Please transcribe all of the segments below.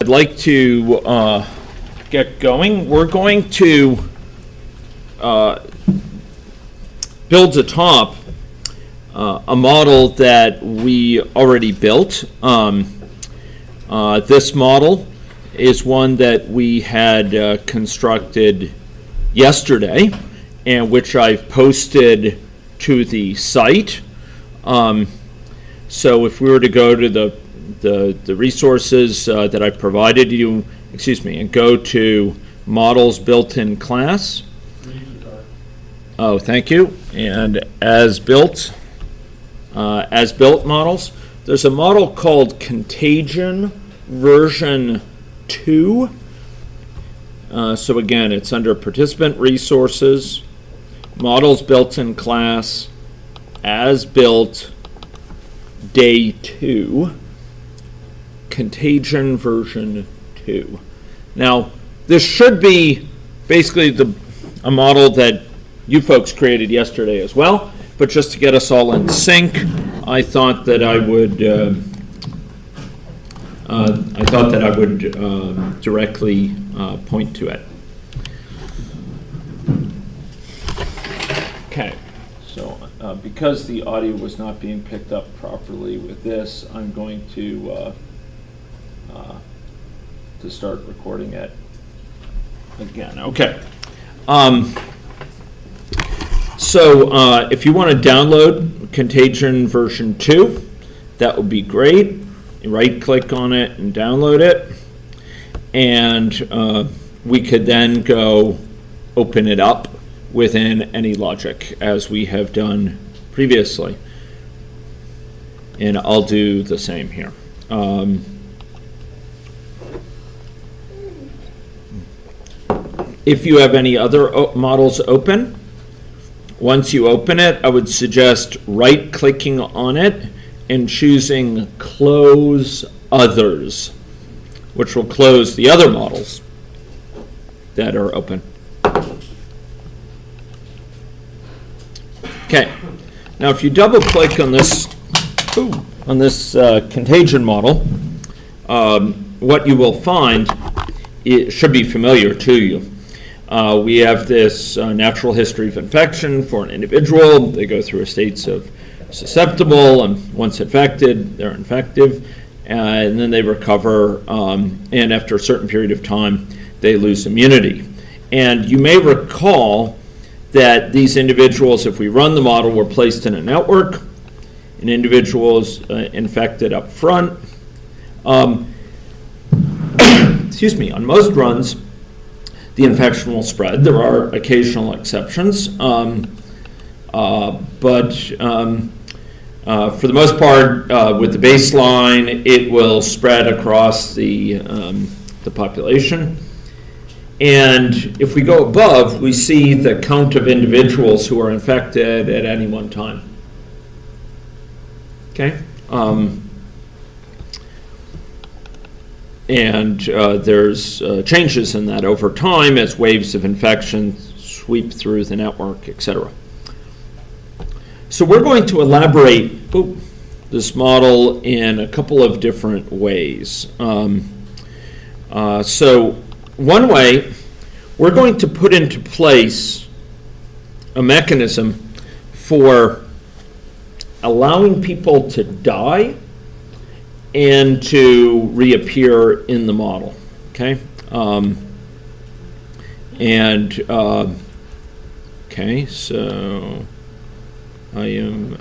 I'd like to get going. We're going to build atop a model that we already built. This model is one that we had constructed yesterday, and which I've posted to the site. So if we were to go to the resources that I provided you, and go to models built in class. Oh, thank you. And as built models, there's a model called Contagion version 2. So again, it's under participant resources, models built in class, as built, day 2, Contagion version 2. Now, this should be basically a model that you folks created yesterday as well, but just to get us all in sync, I thought that I would directly point to it. Okay, so because the audio was not being picked up properly with this, I'm going to start recording it again. Okay. So if you want to download Contagion version 2, that would be great. You right-click on it and download it. And we could then go open it up within AnyLogic, as we have done previously. And I'll do the same here. If you have any other models open, once you open it, I would suggest right-clicking on it and choosing Close Others, which will close the other models that are open. Okay. Now, if you double-click on this Contagion model, what you will find, it should be familiar to you. We have this natural history of infection for an individual. They go through states of susceptible, and once infected, they're infective, and then they recover, and after a certain period of time, they lose immunity. And you may recall that these individuals, if we run the model, were placed in a network. An individual is infected up front. On most runs, the infection will spread. There are occasional exceptions, but for the most part, with the baseline, it will spread across the population. And if we go above, we see the count of individuals who are infected at any one time. Okay. And there's changes in that over time as waves of infection sweep through the network, etc. So we're going to elaborate this model in a couple of different ways. So one way, we're going to put into place a mechanism for allowing people to die and to reappear in the model, okay? Okay, so I am,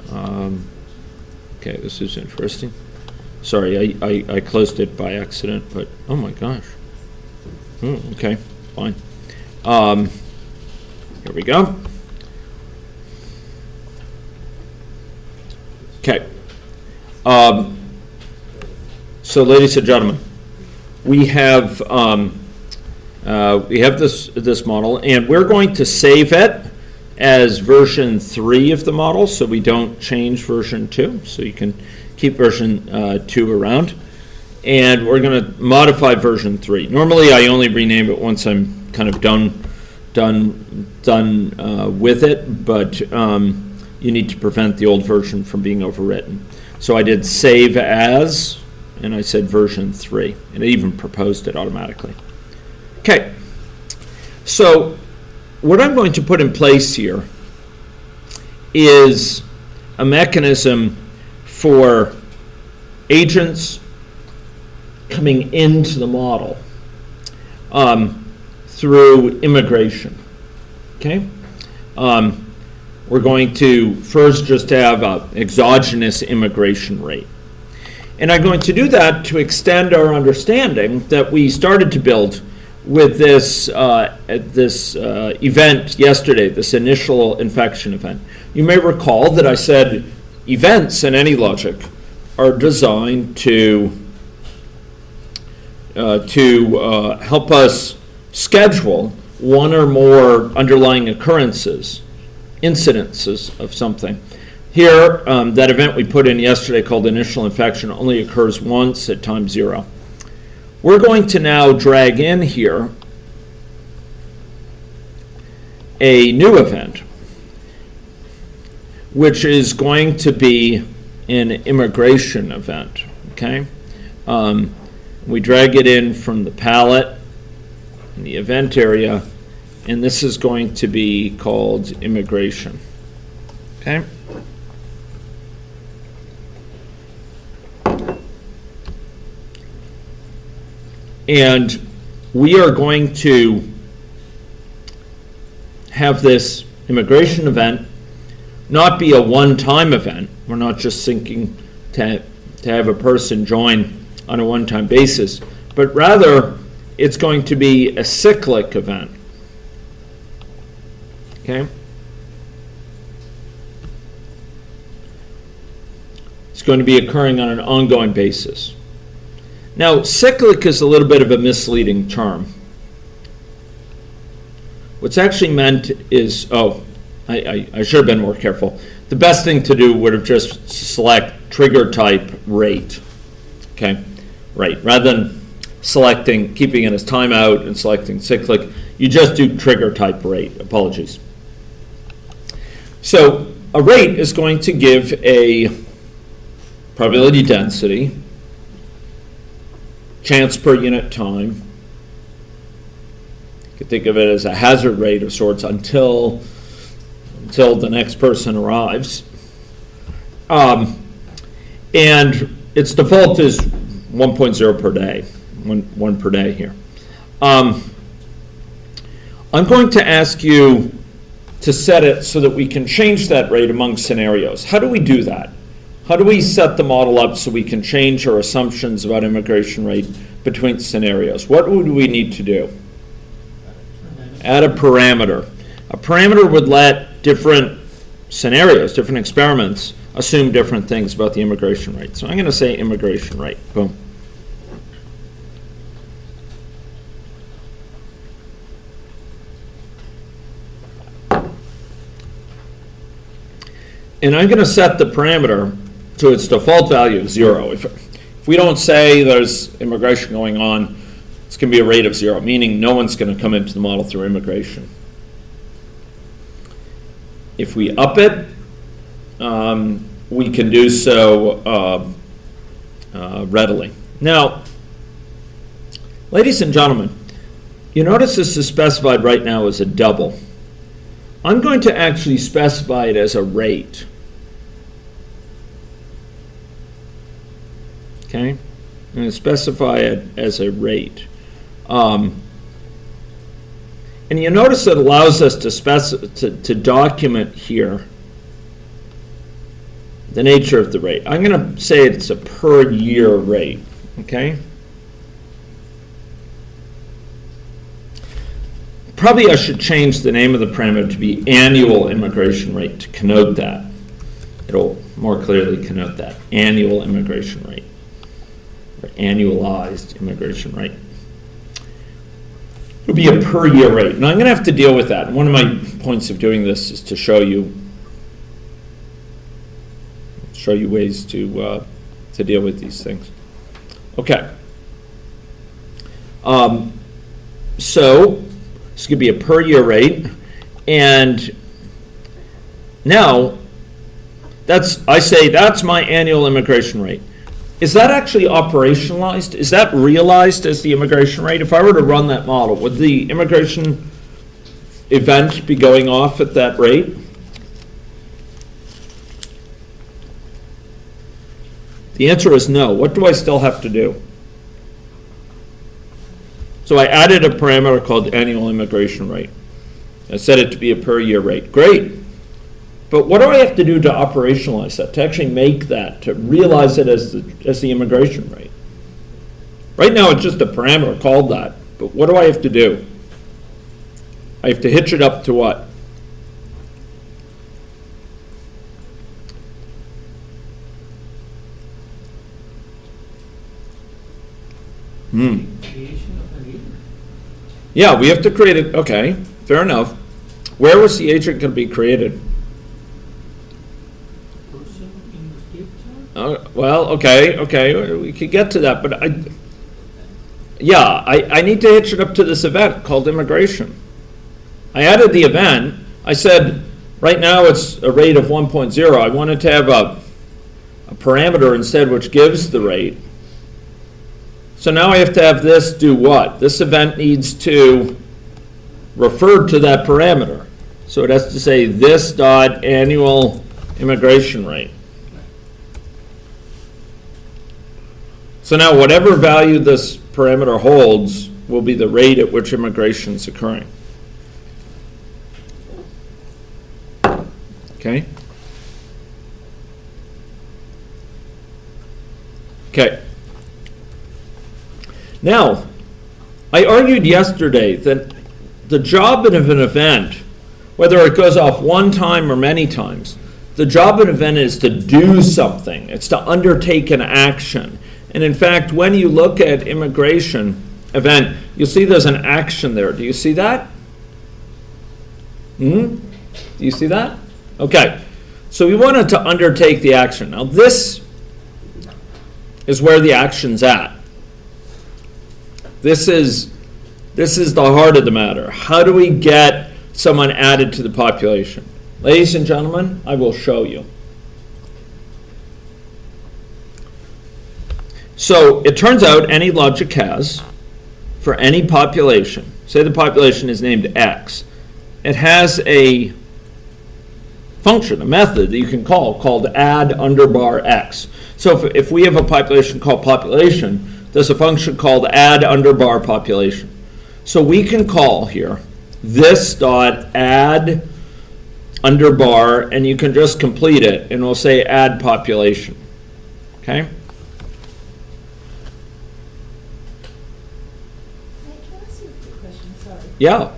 okay, this is interesting. Sorry, I closed it by accident, but oh my gosh. Okay, fine. Here we go. Okay. So, ladies and gentlemen, we have this model, and we're going to save it as version 3 of the model, so we don't change version 2. So you can keep version 2 around, and we're going to modify version 3. Normally, I only rename it once I'm kind of done with it, but you need to prevent the old version from being overwritten. So I did save as and I said version 3, and it even proposed it automatically. Okay, so what I'm going to put in place here is a mechanism for agents coming into the model through immigration. Okay, we're going to first just have an exogenous immigration rate. And I'm going to do that to extend our understanding that we started to build with this event yesterday, this initial infection event. You may recall that I said events in AnyLogic are designed to help us schedule one or more underlying occurrences, incidences of something. Here, that event we put in yesterday called initial infection only occurs once at time 0. We're going to now drag in here a new event, which is going to be an immigration event, okay? We drag it in from the palette in the event area, and this is going to be called immigration, okay? And we are going to have this immigration event not be a one-time event. We're not just thinking to have a person join on a one-time basis, but rather it's going to be a cyclic event. Okay? It's going to be occurring on an ongoing basis. Now, cyclic is a little bit of a misleading term. What's actually meant is, I should have been more careful. The best thing to do would have just select trigger type rate. Okay, right. Rather than keeping it as timeout and selecting cyclic, you just do trigger type rate. Apologies. So a rate is going to give a probability density, chance per unit time. You could think of it as a hazard rate of sorts until the next person arrives. And its default is 1.0 per day, one per day here. I'm going to ask you to set it so that we can change that rate among scenarios. How do we do that? How do we set the model up so we can change our assumptions about immigration rate between scenarios? What would we need to do? Add a parameter. A parameter would let different scenarios, different experiments, assume different things about the immigration rate. So I'm going to say immigration rate. Boom. And I'm going to set the parameter to its default value of 0. If we don't say there's immigration going on, it's going to be a rate of 0, meaning no one's going to come into the model through immigration. If we up it, we can do so readily. Now, ladies and gentlemen, you notice this is specified right now as a double. I'm going to actually specify it as a rate. Okay, I'm going to specify it as a rate. And you notice it allows us to document here the nature of the rate. I'm going to say it's a per year rate. Okay. Probably I should change the name of the parameter to be annual immigration rate to connote that. It'll more clearly connote that. Annual immigration rate. Or annualized immigration rate. It'll be a per year rate. Now I'm going to have to deal with that. And one of my points of doing this is to show you ways to deal with these things. Okay. So this could be a per year rate, and now I say that's my annual immigration rate. is that actually operationalized? Is that realized as the immigration rate? If I were to run that model, would the immigration event be going off at that rate? The answer is no. What do I still have to do? So I added a parameter called annual immigration rate. I set it to be a per year rate. Great. But what do I have to do to operationalize that, to actually make that, to realize it as the immigration rate? Right now it's just a parameter called that, but what do I have to do? I have to hitch it up to what? Yeah, we have to create it. Okay, fair enough. Where was the agent going to be created? Well, okay, we could get to that, but I need to hitch it up to this event called immigration. I added the event. I said, right now it's a rate of 1.0. I wanted to have a parameter instead which gives the rate. So now I have to have this do what? This event needs to refer to that parameter. So it has to say this dot annual immigration rate. So now whatever value this parameter holds will be the rate at which immigration is occurring. Okay? Okay. Now, I argued yesterday that the job of an event, whether it goes off one time or many times, the job of an event is to do something. It's to undertake an action. And in fact, when you look at immigration event, you'll see there's an action there. Do you see that? Do you see that? Okay. So we wanted to undertake the action. Now this is where the action's at. This is the heart of the matter. How do we get someone added to the population? Ladies and gentlemen, I will show you. So it turns out AnyLogic has, for any population, say the population is named X, it has a function, a method that you can call called add underbar X. So if we have a population called population, there's a function called add underbar population. So we can call here this dot add underbar, and you can just complete it, and we'll say add population. Okay? Yeah.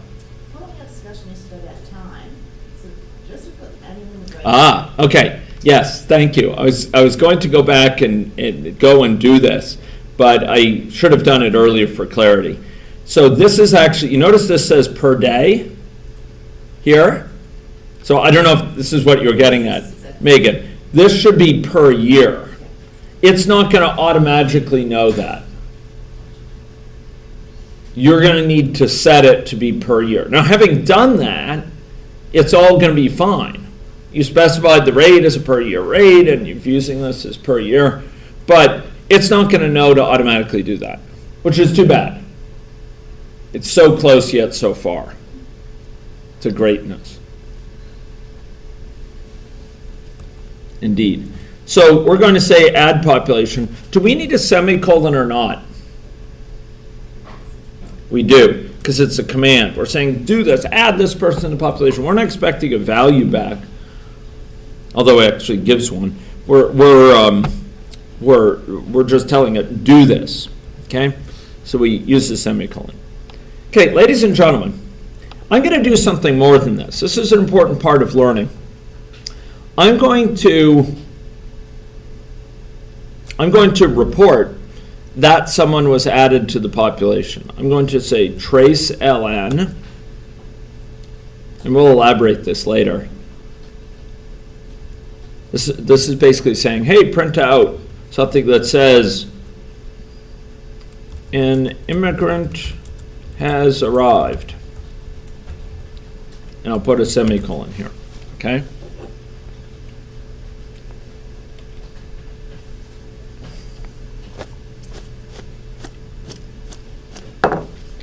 Okay. Yes, thank you. I was going to go back and go and do this, but I should have done it earlier for clarity. So this is actually, you notice this says per day here? So I don't know if this is what you're getting at, Megan. This should be per year. It's not going to automatically know that. You're going to need to set it to be per year. Now, having done that, it's all going to be fine. You specified the rate as a per year rate, and you're using this as per year, but it's not going to know to automatically do that, which is too bad. It's so close yet so far to greatness. Indeed. So we're going to say add population. Do we need a semicolon or not? We do, because it's a command. We're saying do this, add this person to the population. We're not expecting a value back, although it actually gives one. We're just telling it do this. Okay, so we use the semicolon. Okay, ladies and gentlemen, I'm going to do something more than this. This is an important part of learning. I'm going to report that someone was added to the population. I'm going to say trace ln, and we'll elaborate this later. This is basically saying, hey, print out something that says an immigrant has arrived. And I'll put a semicolon here, okay?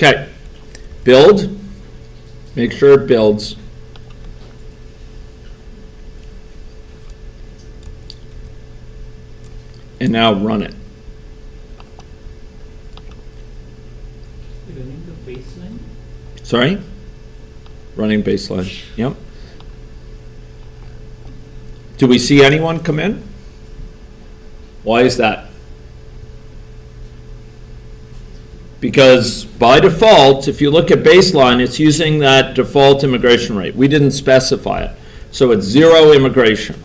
Okay, build, make sure it builds. And now run it. Running the baseline? Sorry? Running baseline, yep. Do we see anyone come in? Why is that? Because by default, if you look at baseline, it's using that default immigration rate. We didn't specify it. So it's 0 immigration.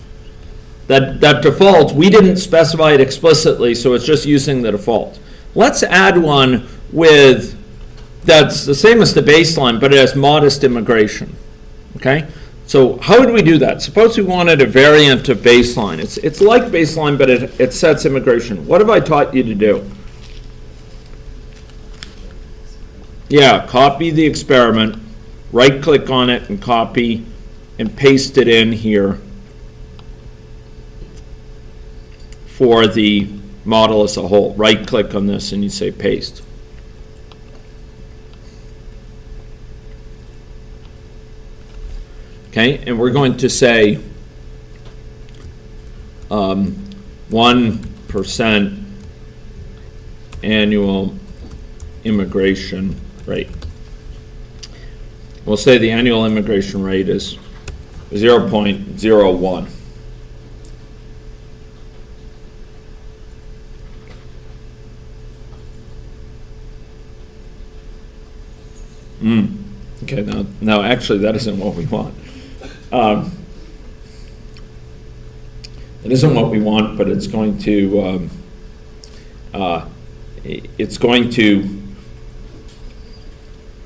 That default, we didn't specify it explicitly, so it's just using the default. Let's add one with, that's the same as the baseline, but it has modest immigration, okay? So how would we do that? Suppose we wanted a variant of baseline. It's like baseline, but it sets immigration. What have I taught you to do? Yeah, copy the experiment, right-click on it and copy and paste it in here for the model as a whole. Right-click on this and you say paste. Okay, and we're going to say 1% annual immigration rate. We'll say the annual immigration rate is 0.01. Okay, now actually that isn't what we want. It isn't what we want, but it's going to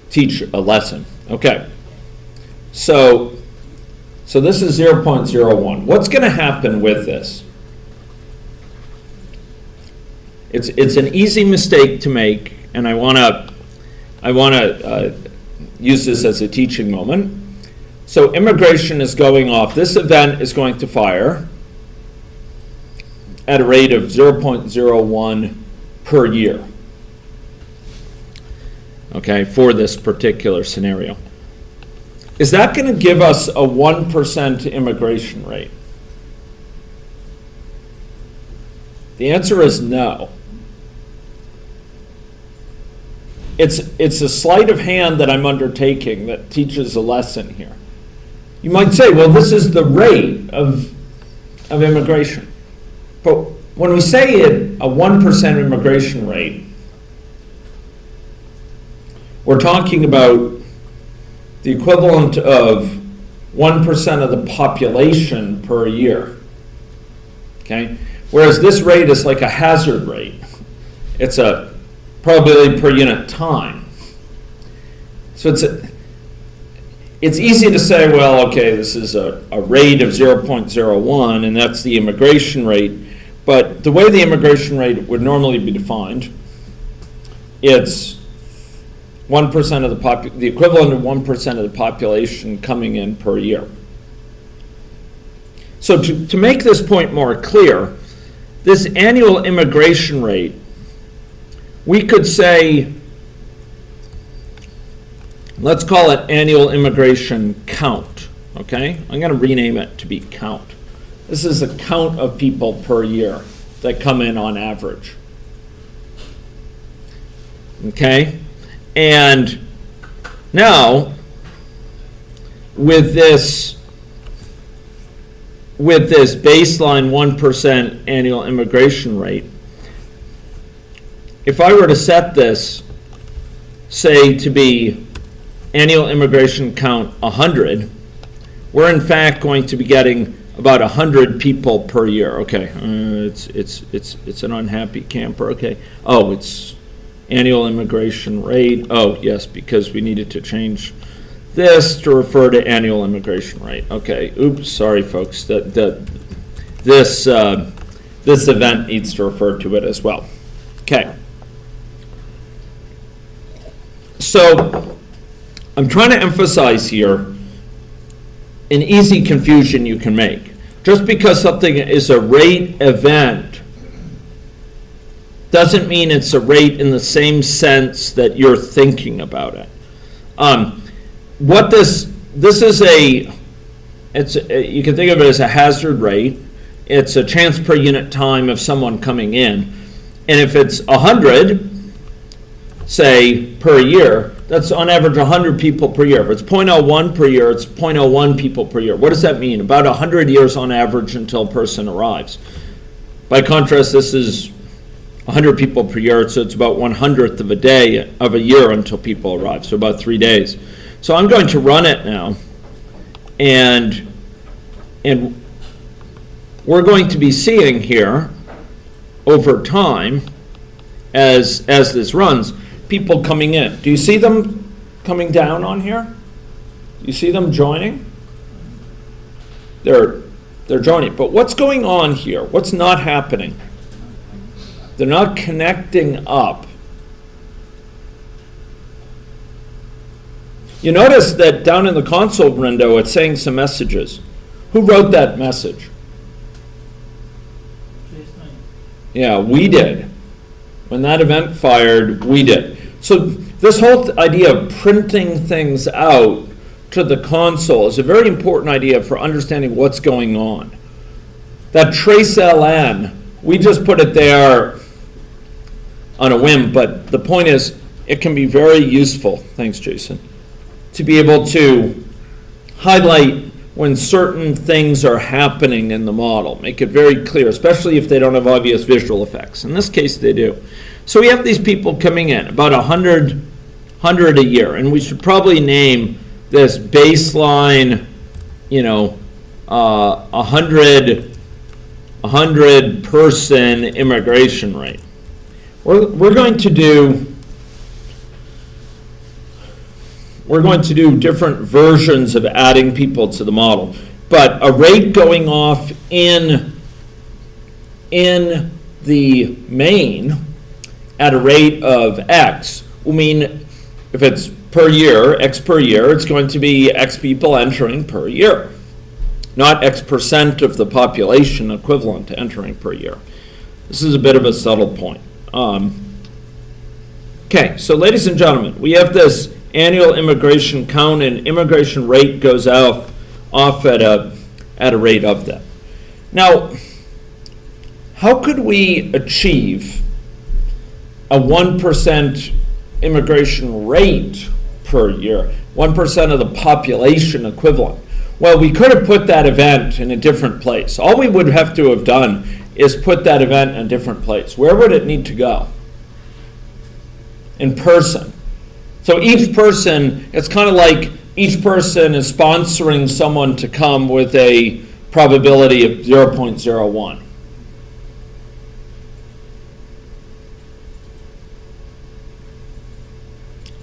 teach a lesson. Okay, so this is 0.01. What's going to happen with this? It's an easy mistake to make, and I want to use this as a teaching moment. So immigration is going off. This event is going to fire at a rate of 0.01 per year, okay, for this particular scenario. Is that going to give us a 1% immigration rate? The answer is no. It's a sleight of hand that I'm undertaking that teaches a lesson here. You might say, well, this is the rate of immigration. But when we say a 1% immigration rate, we're talking about the equivalent of 1% of the population per year. Okay? Whereas this rate is like a hazard rate. It's a probability per unit time. So it's easy to say, well, okay, this is a rate of 0.01, and that's the immigration rate. But the way the immigration rate would normally be defined, it's 1% of the equivalent of 1% of the population coming in per year. So to make this point more clear, this annual immigration rate, we could say, let's call it annual immigration count, okay? I'm going to rename it to be count. This is a count of people per year that come in on average, okay? And now, with this baseline 1% annual immigration rate, if I were to set this, say, to be annual immigration count 100, we're in fact going to be getting about 100 people per year. Okay, it's an unhappy camper. Okay, oh, it's annual immigration rate. Oh, yes, because we needed to change this to refer to annual immigration rate. Okay, oops, sorry, folks. This event needs to refer to it as well. Okay. So I'm trying to emphasize here an easy confusion you can make. Just because something is a rate event Doesn't mean it's a rate in the same sense that you're thinking about it. What this is you can think of it as a hazard rate. It's a chance per unit time of someone coming in. And if it's 100, say, per year, that's on average 100 people per year. If it's 0.01 per year, it's 0.01 people per year. What does that mean? About 100 years on average until a person arrives. By contrast, this is 100 people per year, so it's about 1/100th of a day of a year until people arrive, so about 3 days. So I'm going to run it now, and we're going to be seeing here over time as this runs, people coming in. Do you see them coming down on here? Do you see them joining? They're joining. But what's going on here? What's not happening? They're not connecting up. You notice that down in the console window, it's saying some messages. Who wrote that message? Yeah, we did. When that event fired, we did. So this whole idea of printing things out to the console is a very important idea for understanding what's going on. That trace LN, we just put it there on a whim, but the point is it can be very useful, thanks Jason, to be able to highlight when certain things are happening in the model. Make it very clear, especially if they don't have obvious visual effects. In this case, they do. So we have these people coming in, about 100 a year, and we should probably name this baseline, 100 person immigration rate. We're going to do different versions of adding people to the model, but a rate going off in the main at a rate of X will mean if it's per year, X per year, it's going to be X people entering per year, not X percent of the population equivalent to entering per year. This is a bit of a subtle point. Okay, so ladies and gentlemen, we have this annual immigration count, and immigration rate goes off at a rate of that. Now, how could we achieve a 1% immigration rate per year, 1% of the population equivalent? Well, we could have put that event in a different place. All we would have to have done is put that event in a different place. Where would it need to go? In person. So each person, it's kind of like each person is sponsoring someone to come with a probability of 0.01.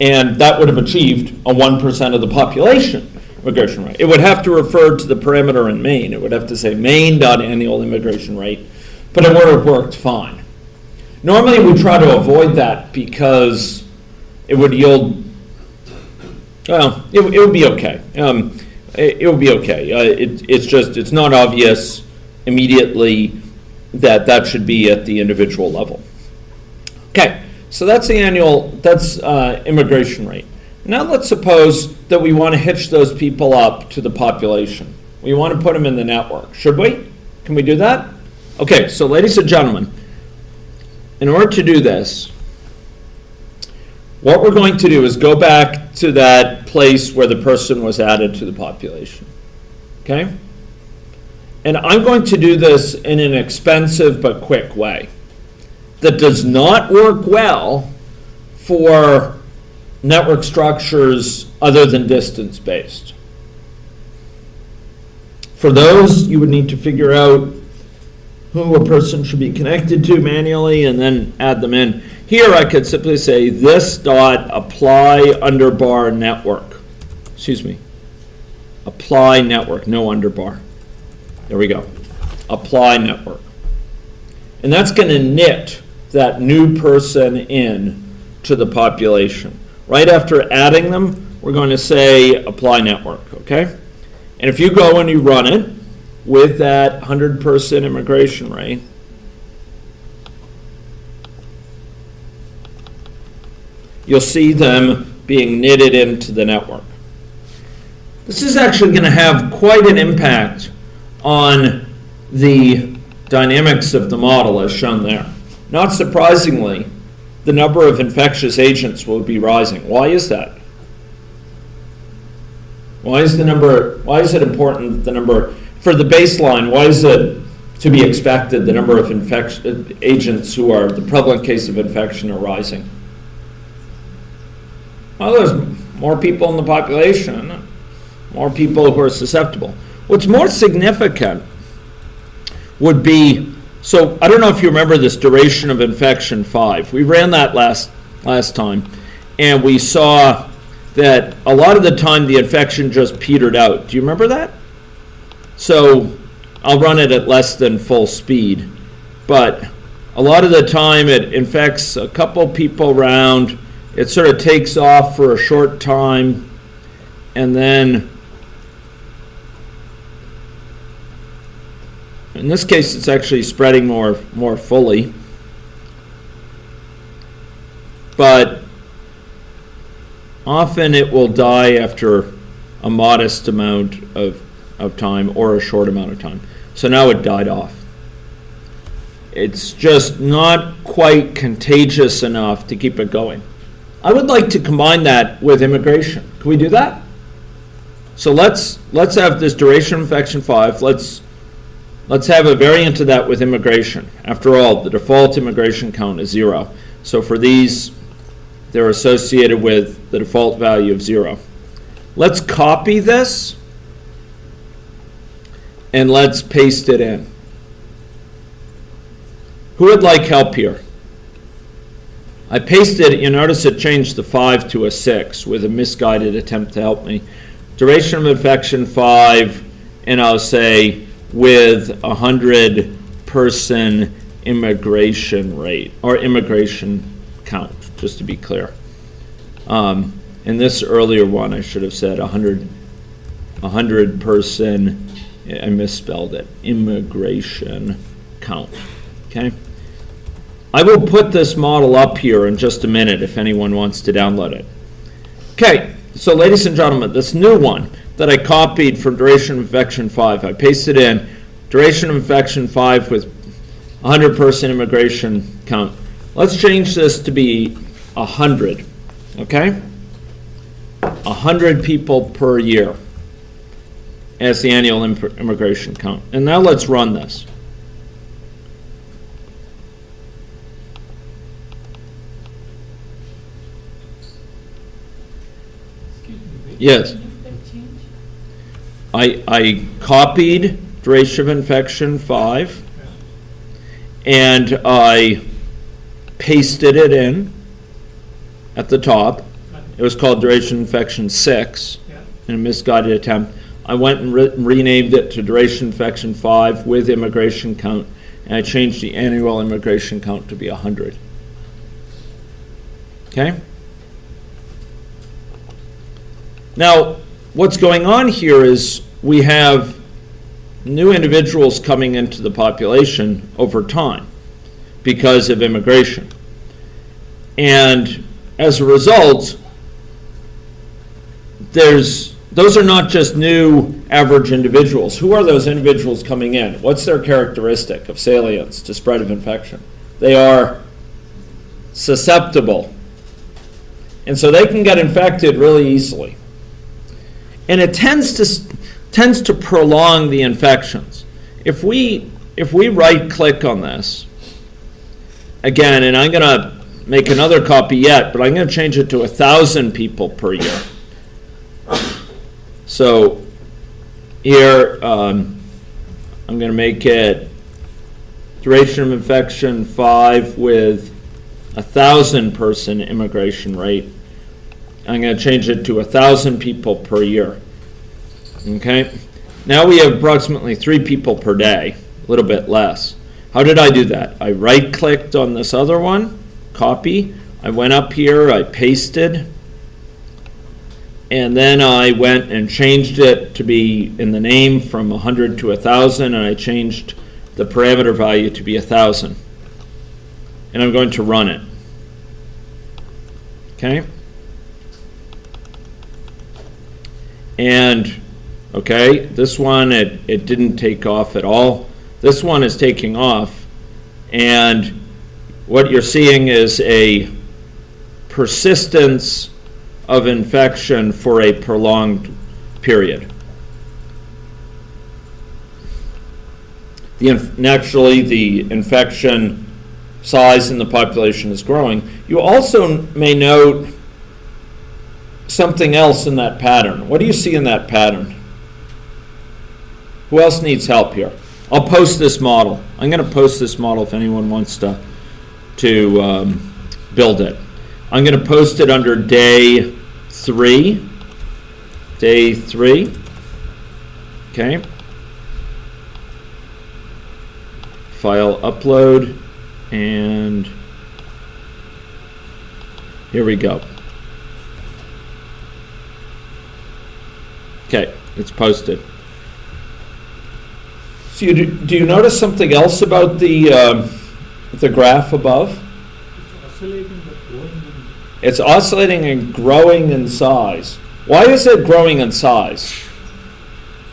And that would have achieved a 1% of the population immigration rate. It would have to refer to the parameter in Maine. It would have to say Maine.annual immigration rate, but it would have worked fine. Normally we try to avoid that because it would yield, well, it would be okay. It would be okay. It's not obvious immediately that should be at the individual level. Okay, so that's immigration rate. Now let's suppose that we want to hitch those people up to the population. We want to put them in the network. Should we? Can we do that? Okay, so ladies and gentlemen, in order to do this, what we're going to do is go back to that place where the person was added to the population. Okay? And I'm going to do this in an expensive but quick way that does not work well for network structures other than distance-based. For those, you would need to figure out who a person should be connected to manually and then add them in. Here I could simply say this dot apply underbar network. Excuse me. Apply network, no underbar. There we go. Apply network. And that's going to knit that new person in to the population. Right after adding them, we're going to say apply network, okay? And if you go and you run it with that 100-person immigration rate, you'll see them being knitted into the network. This is actually going to have quite an impact on the dynamics of the model as shown there. Not surprisingly, the number of infectious agents will be rising. Why is that? Why is it important that the number, for the baseline, why is it to be expected the number of agents who are the prevalent case of infection are rising? Well, there's more people in the population, more people who are susceptible. What's more significant would be, so I don't know if you remember this duration of infection 5. We ran that last time, and we saw that a lot of the time the infection just petered out. Do you remember that? So I'll run it at less than full speed, but a lot of the time it infects a couple people around, it sort of takes off for a short time, and then in this case it's actually spreading more fully, but often it will die after a modest amount of time or a short amount of time. So now it died off. It's just not quite contagious enough to keep it going. I would like to combine that with immigration. Can we do that? So let's have this duration of infection 5. Let's have a variant of that with immigration. After all, the default immigration count is 0. So for these, they're associated with the default value of 0. Let's copy this and let's paste it in. Who would like help here? I pasted it, you notice it changed the 5 to a 6 with a misguided attempt to help me. Duration of infection 5, and I'll say with 100-person immigration rate, or immigration count, just to be clear. In this earlier one, I should have said 100-person, I misspelled it, immigration count, okay? I will put this model up here in just a minute if anyone wants to download it. Okay, so ladies and gentlemen, this new one that I copied from duration of infection 5, I pasted in duration of infection 5 with 100-person immigration count. Let's change this to be 100, okay? 100 people per year as the annual immigration count. And now let's run this. Yes. I copied duration of infection 5 and I pasted it in at the top. It was called duration of infection 6 in a misguided attempt. I went and renamed it to duration of infection 5 with immigration count, and I changed the annual immigration count to be 100. Okay? Now, what's going on here is we have new individuals coming into the population over time because of immigration. And as a result, those are not just new average individuals. Who are those individuals coming in? What's their characteristic of salience to spread of infection? They are susceptible. And so they can get infected really easily. And it tends to prolong the infections. If we right-click on this, again, and I'm going to make another copy yet, but I'm going to change it to 1,000 people per year. So here, I'm going to make it duration of infection 5 with 1,000-person immigration rate. I'm going to change it to 1,000 people per year. Okay? Now we have approximately 3 people per day, a little bit less. How did I do that? I right-clicked on this other one, copy. I went up here, I pasted, and then I went and changed it to be in the name from 100 to 1,000, and I changed the parameter value to be 1,000. And I'm going to run it. Okay? And, okay, this one, it didn't take off at all. This one is taking off, and what you're seeing is a persistence of infection for a prolonged period. Naturally, the infection size in the population is growing. You also may note something else in that pattern. What do you see in that pattern? Who else needs help here? I'll post this model. I'm going to post this model if anyone wants to build it. I'm going to post it under day 3. Day 3. Okay. File upload, and here we go. Okay, it's posted. So do you notice something else about the graph above? It's oscillating and growing in size. Why is it growing in size?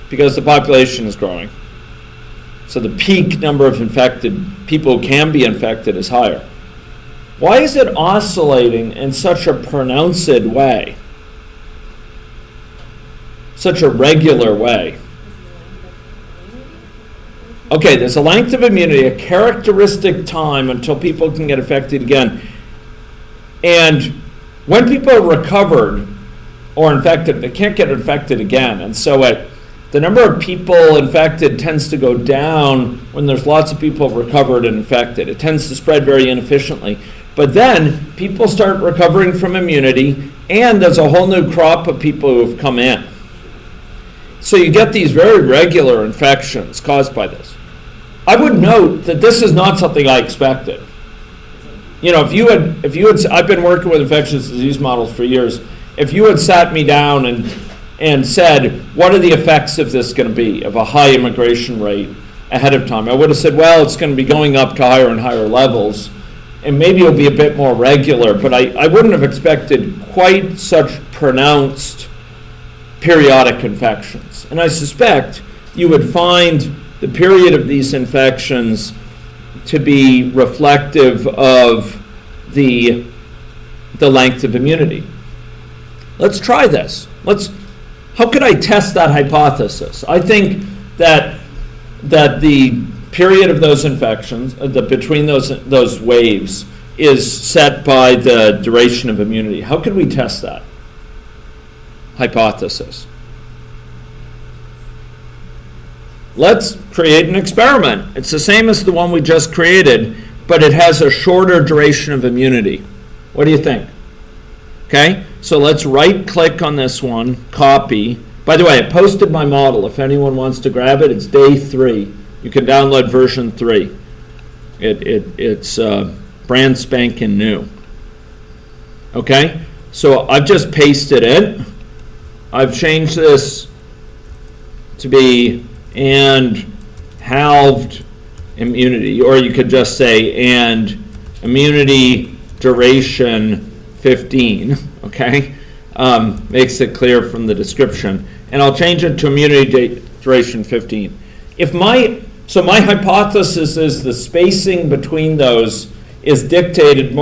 Because the population is growing. So the peak number of infected people who can be infected is higher. Why is it oscillating in such a pronounced way? Such a regular way? Okay, there's a length of immunity, a characteristic time until people can get infected again. And when people are recovered or infected, they can't get infected again. And so the number of people infected tends to go down when there's lots of people recovered and infected. It tends to spread very inefficiently. But then people start recovering from immunity, and there's a whole new crop of people who have come in. So you get these very regular infections caused by this. I would note that this is not something I expected. You know, if you had, I've been working with infectious disease models for years. If you had sat me down and said, what are the effects of this going to be, of a high immigration rate ahead of time? I would have said, well, it's going to be going up to higher and higher levels, and maybe it'll be a bit more regular, but I wouldn't have expected quite such pronounced periodic infections. And I suspect you would find the period of these infections to be reflective of the length of immunity. Let's try this. How could I test that hypothesis? I think that the period of those infections, between those waves, is set by the duration of immunity. How could we test that hypothesis? Let's create an experiment. It's the same as the one we just created, but it has a shorter duration of immunity. What do you think? Okay, so let's right-click on this one, copy. By the way, I posted my model. If anyone wants to grab it, it's day 3. You can download version 3. It's brand spanking new. Okay, so I've just pasted it. I've changed this to be and halved immunity, or you could just say and immunity duration 15, okay? Makes it clear from the description. And I'll change it to immunity duration 15. So my hypothesis is the spacing between those is dictated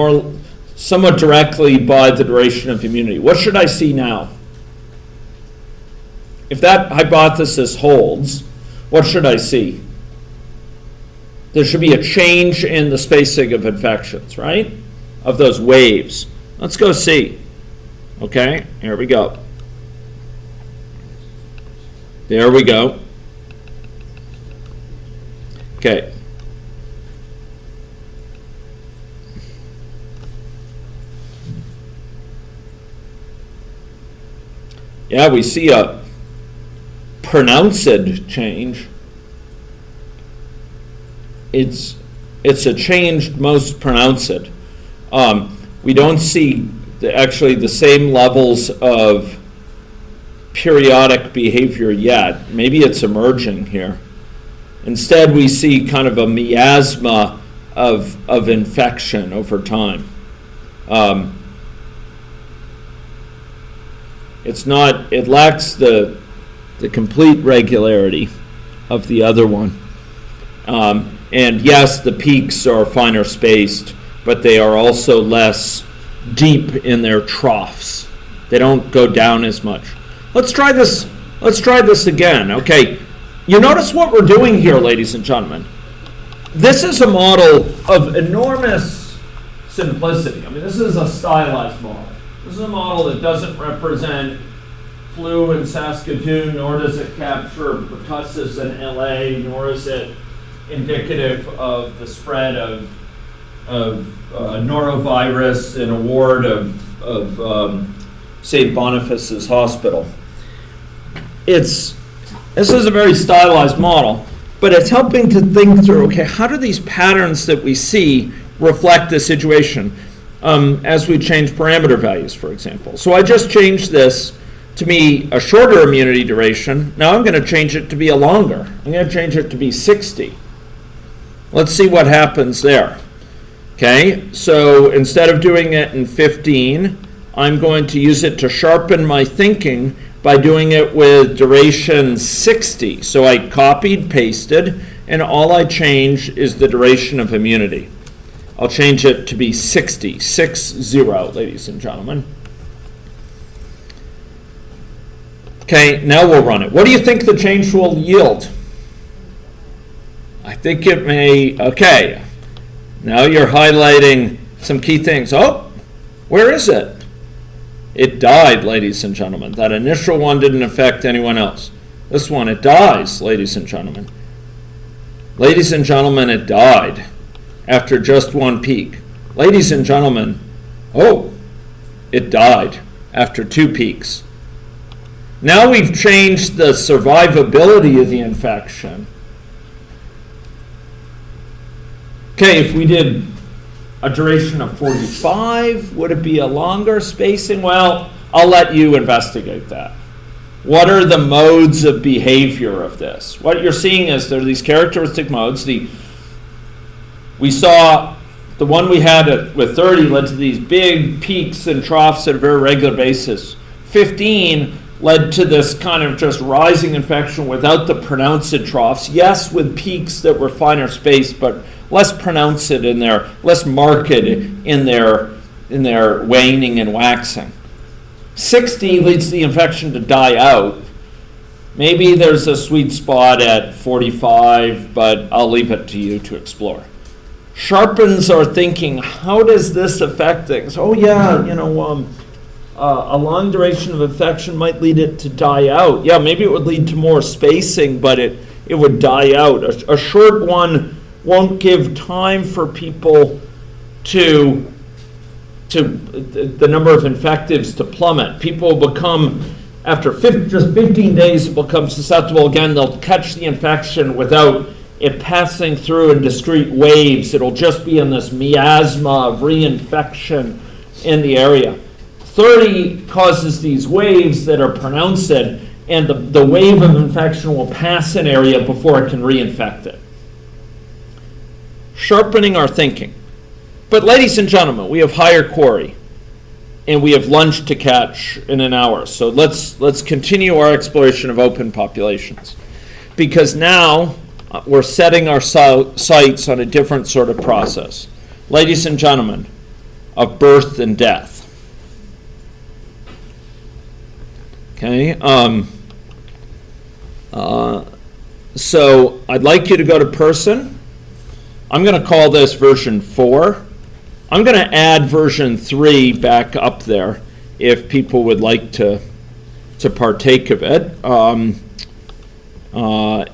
somewhat directly by the duration of immunity. What should I see now? If that hypothesis holds, what should I see? There should be a change in the spacing of infections, right? Of those waves. Let's go see. Okay, here we go. There we go. Okay. Yeah, we see a pronounced change. It's a change most pronounced. We don't see actually the same levels of periodic behavior yet. Maybe it's emerging here. Instead, we see kind of a miasma of infection over time. It lacks the complete regularity of the other one. And yes, the peaks are finer spaced, but they are also less deep in their troughs. They don't go down as much. Let's try this again. Okay, you notice what we're doing here, ladies and gentlemen. This is a model of enormous simplicity. I mean, this is a stylized model. This is a model that doesn't represent flu in Saskatoon, nor does it capture pertussis in LA, nor is it indicative of the spread of norovirus in a ward of St. Boniface's Hospital. This is a very stylized model, but it's helping to think through, okay, how do these patterns that we see reflect the situation as we change parameter values, for example. So I just changed this to be a shorter immunity duration. Now I'm going to change it to be a longer. I'm going to change it to be 60. Let's see what happens there. Okay, so instead of doing it in 15, I'm going to use it to sharpen my thinking by doing it with duration 60. So I copied, pasted, and all I change is the duration of immunity. I'll change it to be 60, 60, ladies and gentlemen. Okay, now we'll run it. What do you think the change will yield? I think it may, okay. Now you're highlighting some key things. Oh, where is it? It died, ladies and gentlemen. That initial one didn't affect anyone else. This one, it dies, ladies and gentlemen. Ladies and gentlemen, it died after just one peak. Ladies and gentlemen, oh, it died after 2 peaks. Now we've changed the survivability of the infection. Okay, if we did a duration of 45, would it be a longer spacing? Well, I'll let you investigate that. What are the modes of behavior of this? What you're seeing is there are these characteristic modes. We saw the one we had with 30 led to these big peaks and troughs at a very regular basis. 15 led to this kind of just rising infection without the pronounced troughs. Yes, with peaks that were finer spaced, but less pronounced in their, less marked in their waning and waxing. 60 leads the infection to die out. Maybe there's a sweet spot at 45, but I'll leave it to you to explore. Sharpens our thinking. How does this affect things? Oh yeah, a long duration of infection might lead it to die out. Yeah, maybe it would lead to more spacing, but it would die out. A short one won't give time for people to the number of infectives to plummet. People become, after just 15 days, become susceptible again. They'll catch the infection without it passing through in discrete waves. It'll just be in this miasma of reinfection in the area. 30 causes these waves that are pronounced, and the wave of infection will pass an area before it can reinfect it. Sharpening our thinking. But ladies and gentlemen, we have higher quarry, and we have lunch to catch in an hour. So let's continue our exploration of open populations, because now we're setting our sights on a different sort of process. Ladies and gentlemen, of birth and death. Okay. So I'd like you to go to person. I'm going to call this version 4. I'm going to add version 3 back up there if people would like to partake of it,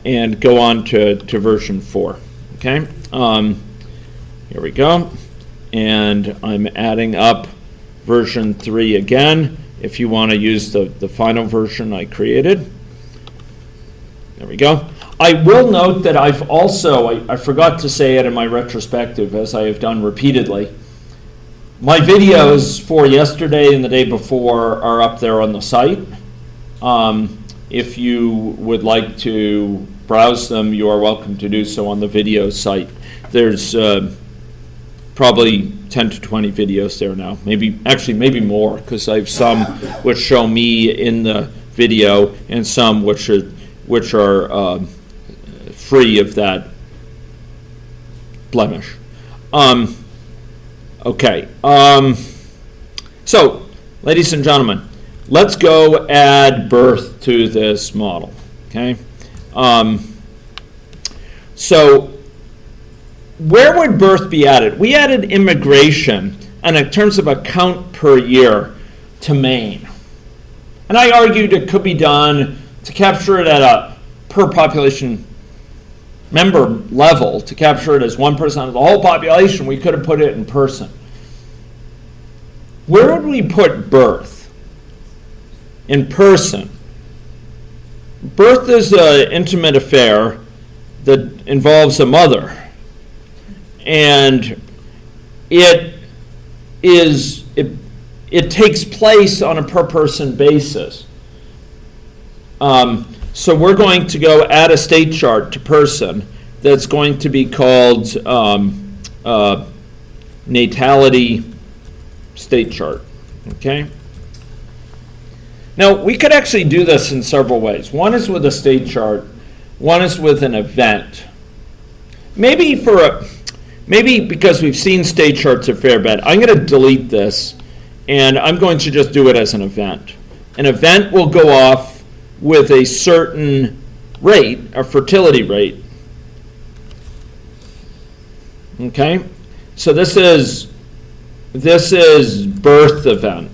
and go on to version 4. Okay. Here we go. And I'm adding up version 3 again if you want to use the final version I created. There we go. I will note that I've also, I forgot to say it in my retrospective, as I have done repeatedly, my videos for yesterday and the day before are up there on the site. If you would like to browse them, you are welcome to do so on the video site. There's probably 10 to 20 videos there now. Maybe more, because I have some which show me in the video and some which are free of that blemish. Okay. So, ladies and gentlemen, let's go add birth to this model. Okay. So, where would birth be added? We added immigration, and in terms of a count per year, to Maine. And I argued it could be done to capture it at a per population member level, to capture it as 1% of the whole population. We could have put it in person. Where would we put birth? In person. Birth is an intimate affair that involves a mother. And it takes place on a per person basis. So we're going to go add a state chart to person that's going to be called natality state chart. Okay. Now we could actually do this in several ways. One is with a state chart. One is with an event. Maybe because we've seen state charts a fair bit, I'm going to delete this, and I'm going to just do it as an event. An event will go off with a certain rate, a fertility rate. Okay? So this is birth event.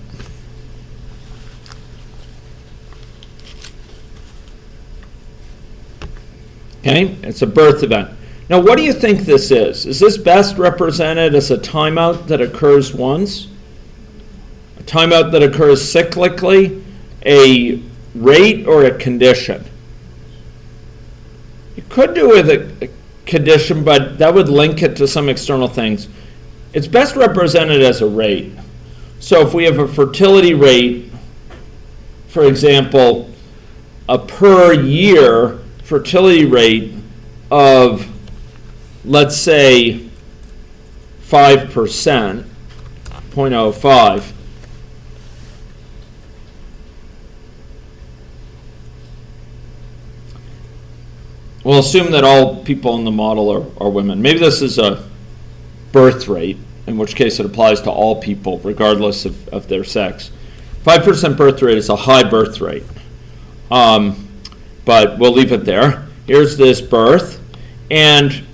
Okay? It's a birth event. Now, what do you think this is? Is this best represented as a timeout that occurs once? A timeout that occurs cyclically? A rate or a condition? You could do with a condition, but that would link it to some external things. It's best represented as a rate. So if we have a fertility rate, for example, a per year fertility rate of, let's say, 5%, 0.05, we'll assume that all people in the model are women. Maybe this is a birth rate, in which case it applies to all people, regardless of their sex. 5% birth rate is a high birth rate, but we'll leave it there. Here's this birth, and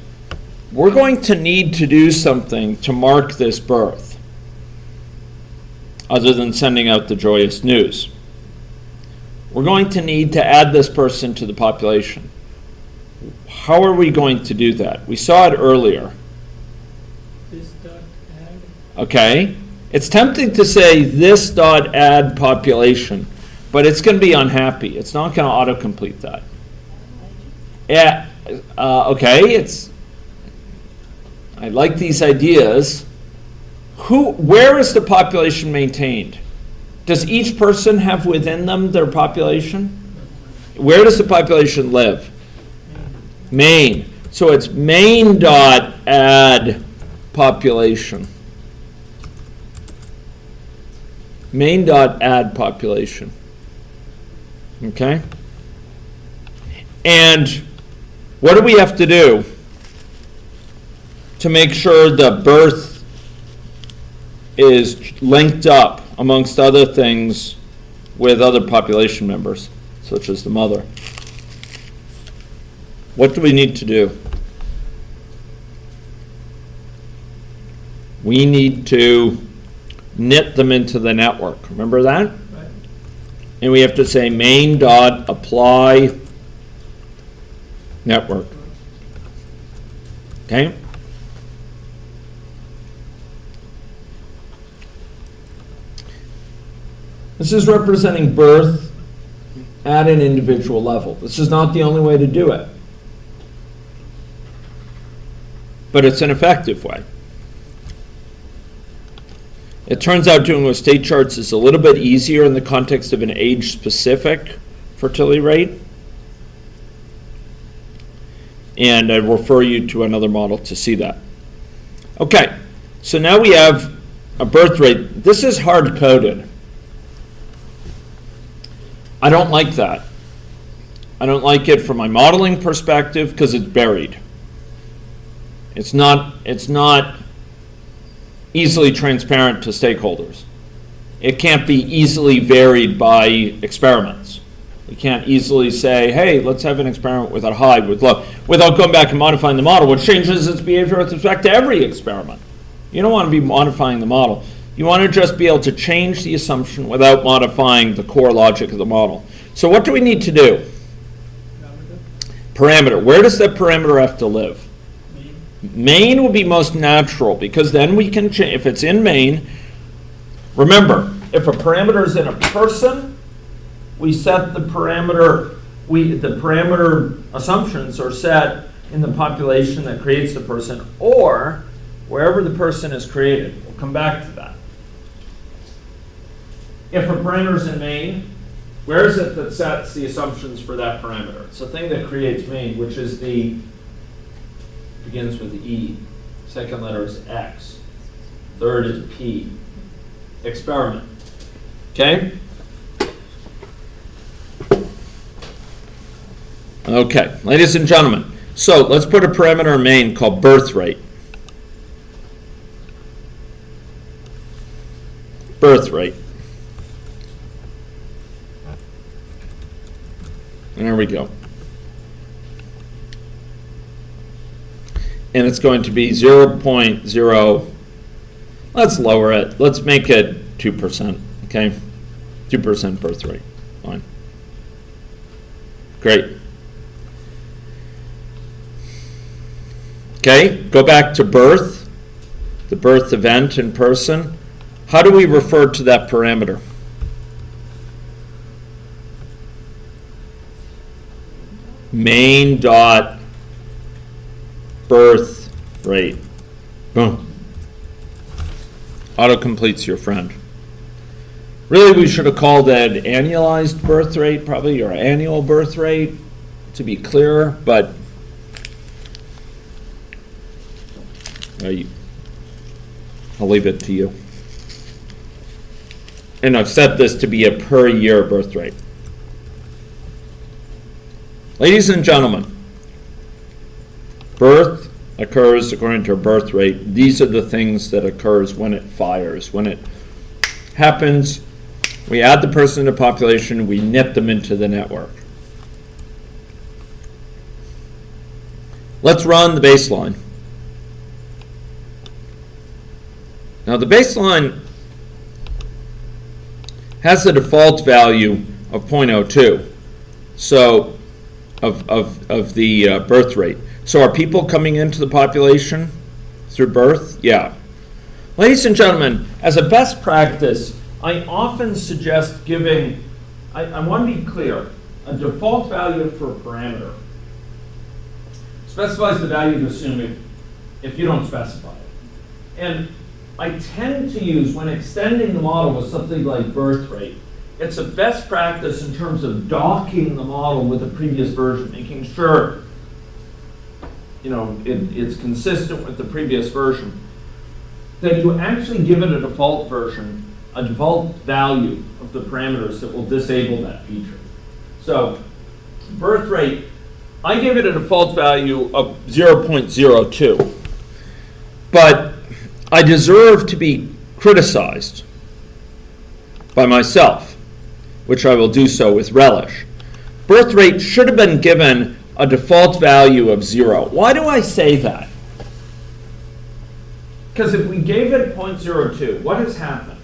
we're going to need to do something to mark this birth, other than sending out the joyous news. We're going to need to add this person to the population. How are we going to do that? We saw it earlier. This dot add. Okay. It's tempting to say this dot add population, but it's going to be unhappy. It's not going to autocomplete that. Yeah. Okay. I like these ideas. Where is the population maintained? Does each person have within them their population? Where does the population live? Maine. So it's Maine dot add population. Maine dot add population. Okay? And what do we have to do to make sure the birth is linked up, amongst other things, with other population members, such as the mother? What do we need to do? We need to knit them into the network. Remember that? Right. And we have to say main dot apply network. Okay? This is representing birth at an individual level. This is not the only way to do it, but it's an effective way. It turns out doing with state charts is a little bit easier in the context of an age-specific fertility rate. And I refer you to another model to see that. Okay, So now we have a birth rate. This is hard-coded. I don't like that. I don't like it from my modeling perspective because it's buried. It's not easily transparent to stakeholders. It can't be easily varied by experiments. We can't easily say, hey, let's have an experiment with a high, with low, without going back and modifying the model, which changes its behavior with respect to every experiment. You don't want to be modifying the model. You want to just be able to change the assumption without modifying the core logic of the model. So what do we need to do? Parameter. Where does that parameter have to live? Main would be most natural, because then we can change. If it's in main, remember, if a parameter is in a person, we set the parameter, the parameter assumptions are set in the population that creates the person, or wherever the person is created. We'll come back to that. If a parameter is in main, where is it that sets the assumptions for that parameter? It's the thing that creates main, which is begins with E. Second letter is X. Third is P. Experiment. Okay? Okay, ladies and gentlemen. So let's put a parameter in main called birth rate. Birth rate. And there we go. And it's going to be 0.0. Let's lower it. Let's make it 2%. Okay? 2% birth rate. Fine. Great. Okay, go back to birth, the birth event in person. How do we refer to that parameter? Main dot birth rate. Boom. Autocompletes your friend. Really, we should have called that annualized birth rate, probably, or annual birth rate, to be clearer, but I'll leave it to you. And I've set this to be a per year birth rate. Ladies and gentlemen, birth occurs according to birth rate. These are the things that occurs when it fires. When it happens, we add the person to the population, we knit them into the network. Let's run the baseline. Now the baseline has a default value of 0.02, so of the birth rate. So are people coming into the population through birth? Yeah. Ladies and gentlemen, as a best practice, I often suggest giving, I want to be clear, a default value for a parameter specifies the value to assume if you don't specify it. And I tend to use, when extending the model with something like birth rate, it's a best practice in terms of docking the model with the previous version, making sure it's consistent with the previous version, that you actually give it a default version, a default value of the parameters that will disable that feature. So birth rate, I gave it a default value of 0.02, but I deserve to be criticized by myself, which I will do so with relish. Birth rate should have been given a default value of 0. Why do I say that? Because if we gave it 0.02, what has happened?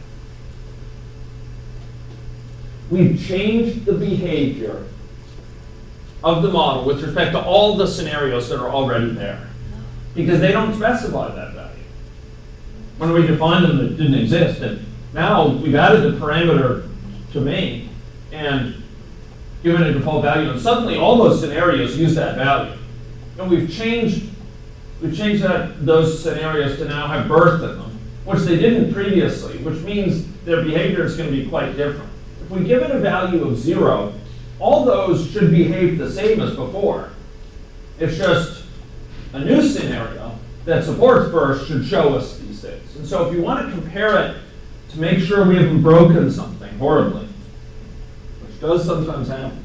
We've changed the behavior of the model with respect to all the scenarios that are already there, because they don't specify that value. When we defined them, it didn't exist, and now we've added the parameter to main and given a default value, and suddenly all those scenarios use that value. And we've changed those scenarios to now have birth in them, which they didn't previously, which means their behavior is going to be quite different. If we give it a value of 0, all those should behave the same as before. It's just a new scenario that supports birth should show us these these things. And so if you want to compare it to make sure we haven't broken something horribly, which does sometimes happen,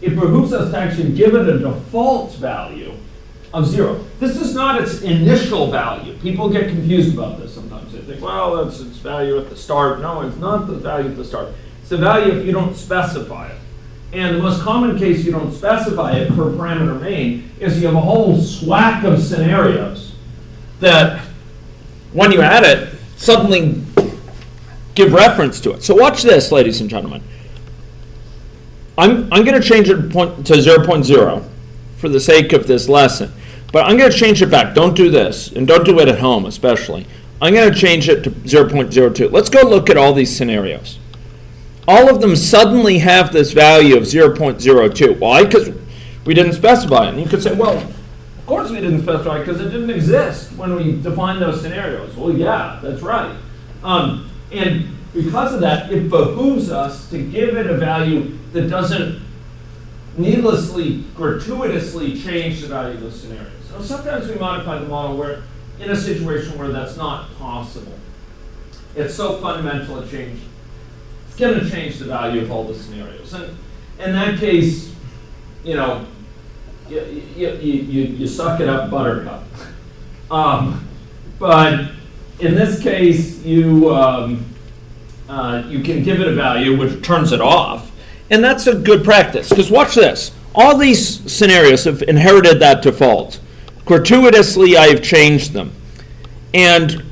it behooves us to actually give it a default value of 0. This is not its initial value. People get confused about this sometimes. They think, well, that's its value at the start. No, it's not the value at the start. It's the value if you don't specify it. And the most common case you don't specify it for parameter main is you have a whole swack of scenarios that, when you add it, suddenly give reference to it. So watch this, ladies and gentlemen. I'm going to change it to 0.0 for the sake of this lesson. But I'm going to change it back. Don't do this, and don't do it at home especially. I'm going to change it to 0.02. Let's go look at all these scenarios. All of them suddenly have this value of 0.02. Why? Because we didn't specify it. And you could say, well, of course we didn't specify it because it didn't exist when we defined those scenarios. Well, yeah, that's right. And because of that, it behooves us to give it a value that doesn't needlessly, gratuitously change the value of those scenarios. So sometimes we modify the model where, in a situation where that's not possible. It's so fundamental a change. It's going to change the value of all the scenarios. And in that case, you know, you suck it up, buttercup. But in this case, you can give it a value which turns it off. And that's a good practice, because watch this. All these scenarios have inherited that default. Gratuitously, I've changed them. And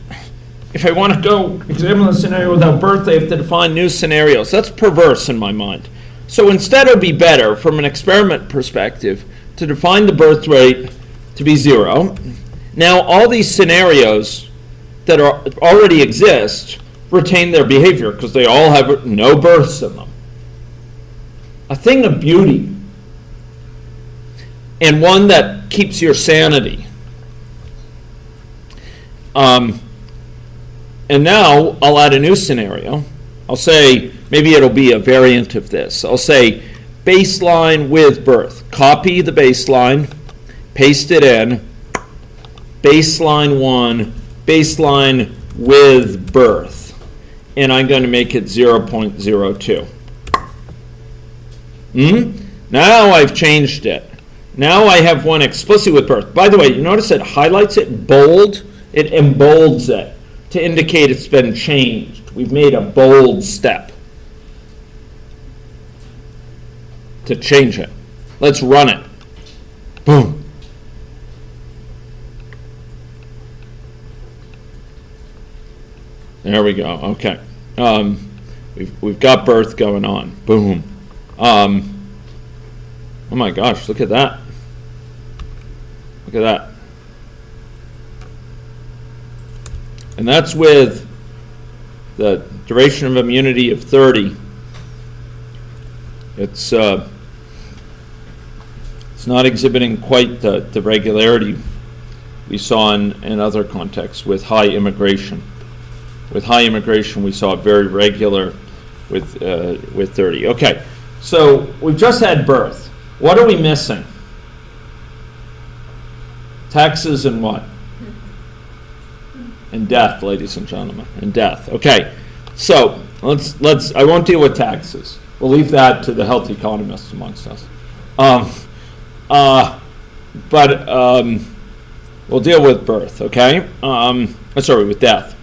if I want to go examine the scenario without birth, I have to define new scenarios. That's perverse in my mind. So instead, it would be better, from an experiment perspective, to define the birth rate to be 0. Now, all these scenarios that already exist retain their behavior, because they all have no births in them. A thing of beauty, and one that keeps your sanity. And now I'll add a new scenario. I'll say, maybe it'll be a variant of this. I'll say baseline with birth. Copy the baseline, paste it in, baseline 1, baseline with birth. And I'm going to make it 0.02. Now I've changed it. Now I have one explicit with birth. By the way, you notice it highlights it bold? It embolds it to indicate it's been changed. We've made a bold step to change it. Let's run it. Boom. There we go. Okay. We've got birth going on. Boom. Oh my gosh, look at that. Look at that. And that's with the duration of immunity of 30. It's not exhibiting quite the regularity we saw in other contexts with high immigration. With high immigration, we saw it very regular with 30. Okay. So we've just had birth. What are we missing? Taxes and what? And death, ladies and gentlemen. And death. Okay. So let's. I won't deal with taxes. We'll leave that to the health economists amongst us. But we'll deal with birth. Okay. Sorry, with death.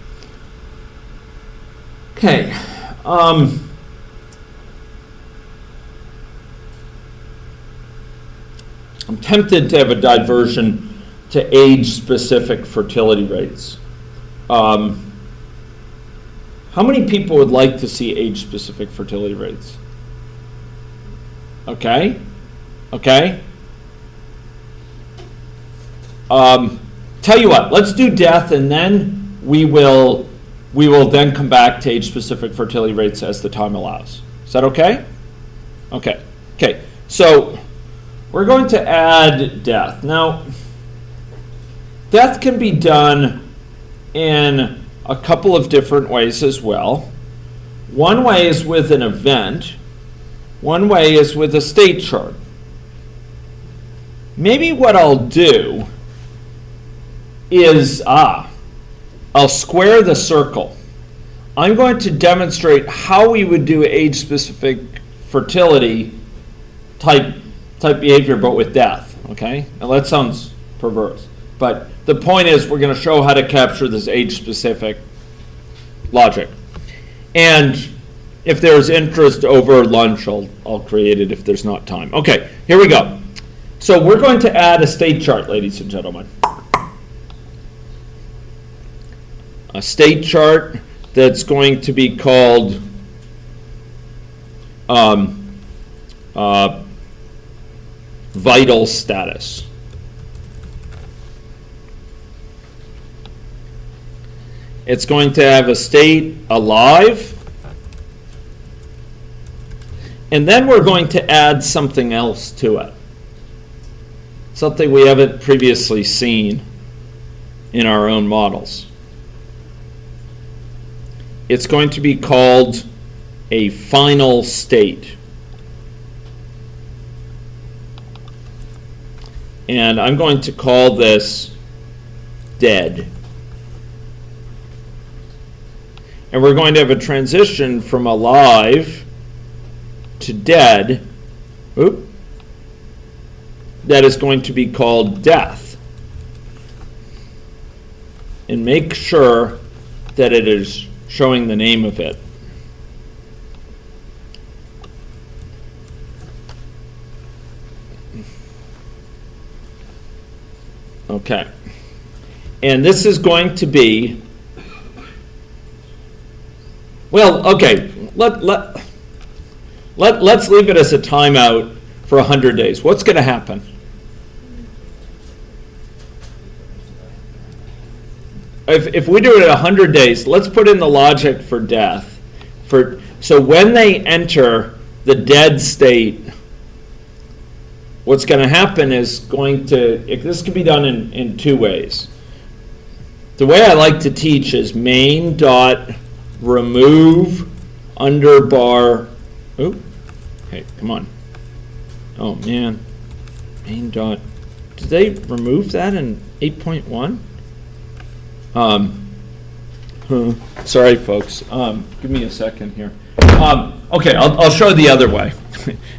Okay. I'm tempted to have a diversion to age-specific fertility rates. How many people would like to see age-specific fertility rates? Okay. Okay. Tell you what, let's do death, and then we will then come back to age-specific fertility rates as the time allows. Is that okay? Okay. Okay. So we're going to add death. Now, death can be done in a couple of different ways as well. One way is with an event. One way is with a state chart. Maybe what I'll do is, I'll square the circle. I'm going to demonstrate how we would do age-specific fertility type behavior, but with death, okay? Now that sounds perverse, but the point is we're going to show how to capture this age-specific logic. And if there's interest over lunch, I'll create it if there's not time. Okay, here we go. So we're going to add a state chart, ladies and gentlemen. A state chart that's going to be called vital status. It's going to have a state alive, and then we're going to add something else to it. Something we haven't previously seen in our own models. It's going to be called a final state. And I'm going to call this dead. And we're going to have a transition from alive to dead. That is going to be called death. And make sure that it is showing the name of it. Okay. And this is going to be, well, okay, let's leave it as a timeout for 100 days. What's going to happen? If we do it at 100 days, let's put in the logic for death. So when they enter the dead state, what's going to happen is this can be done in two ways. The way I like to teach is main dot remove underbar. Hey, come on. Oh man, main dot. Did they remove that in 8.1? Sorry, folks. Give me a second here. Okay, I'll show the other way.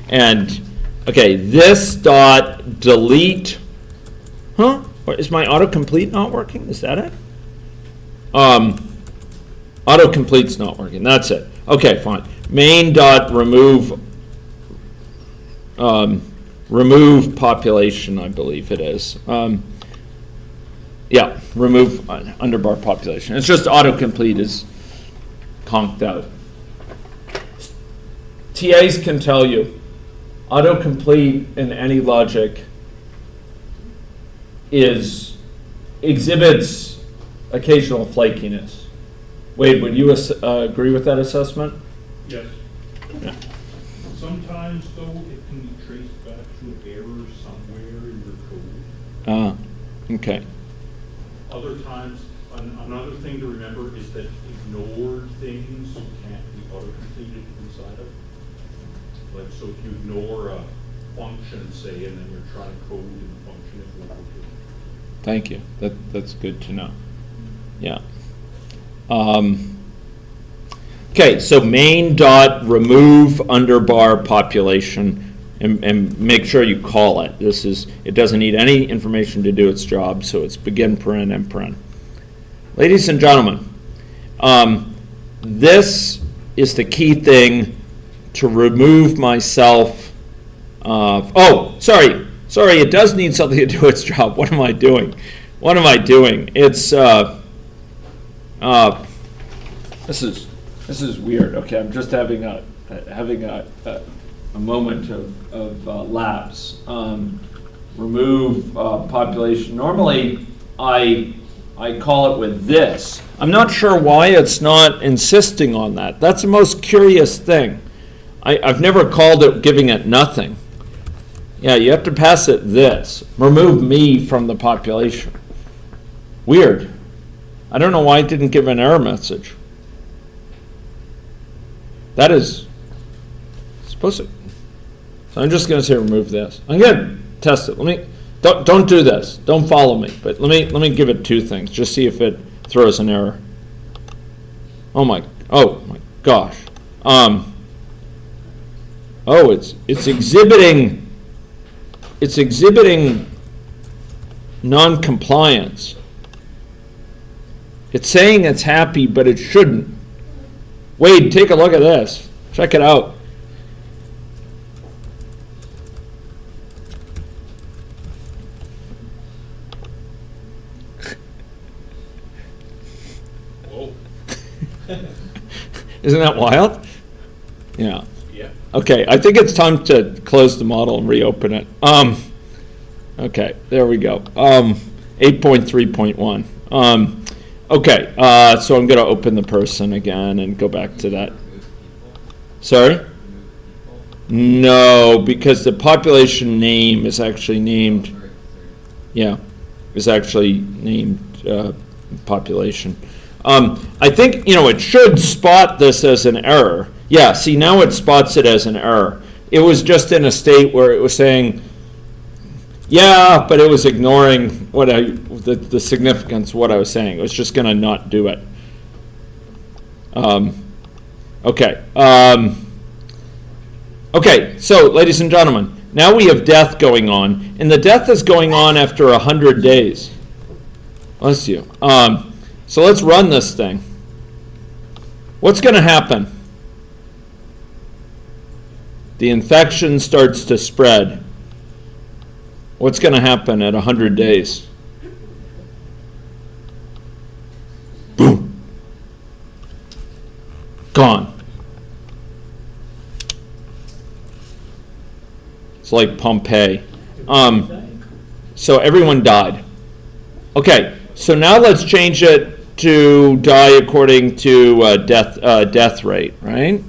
And okay, this dot delete. Is my autocomplete not working? Is that it? Autocomplete's not working. That's it. Okay, fine. Main dot remove. Remove population, I believe it is. Yeah, remove underbar population. It's just autocomplete is conked out. TAs can tell you, autocomplete in AnyLogic exhibits occasional flakiness. Wade, would you agree with that assessment? Yes. Yeah. Sometimes, though, it can be traced back to an error somewhere in your code. Okay. Other times, another thing to remember is that ignored things can't be auto-completed inside of. Like, so if you ignore a function, say, and then you're trying to code in the function, it won't work. Thank you. That's good to know. Yeah. Okay, so main dot remove underbar population, and make sure you call it. It doesn't need any information to do its job, so it's begin paren, end paren. Ladies and gentlemen, this is the key thing to remove myself. Sorry, it does need something to do its job. What am I doing? It's this is weird. Okay, I'm just having a moment of lapse. Remove population. Normally, I call it with this. I'm not sure why it's not insisting on that. That's the most curious thing. I've never called it giving it nothing. Yeah, you have to pass it this. Remove me from the population. Weird. I don't know why it didn't give an error message. That is supposed to. So I'm just going to say remove this. I'm going to test it. Let Don't do this. Don't follow me. But let me give it two things. Just see if it throws an error. Oh my gosh. Oh, it's exhibiting non-compliance. It's saying it's happy, but it shouldn't. Wade, take a look at this. Check it out. Whoa. Isn't that wild? Yeah. Yeah. Okay, I think it's time to close the model and reopen it. Okay, there we go. 8.3.1. Okay, so I'm going to open the person again and go back to that. Sorry? No, because the population name is actually named. Yeah, is actually named population. I think, it should spot this as an error. Yeah, see, now it spots it as an error. It was just in a state where it was saying, yeah, but it was ignoring what the significance of what I was saying. It was just going to not do it. Okay. Okay, so, ladies and gentlemen, now we have death going on, and the death is going on after 100 days. Bless you. So let's run this thing. What's going to happen? The infection starts to spread. What's going to happen at 100 days? Boom. Gone. It's like Pompeii. So everyone died. Okay, so now let's change it to die according to death rate, right?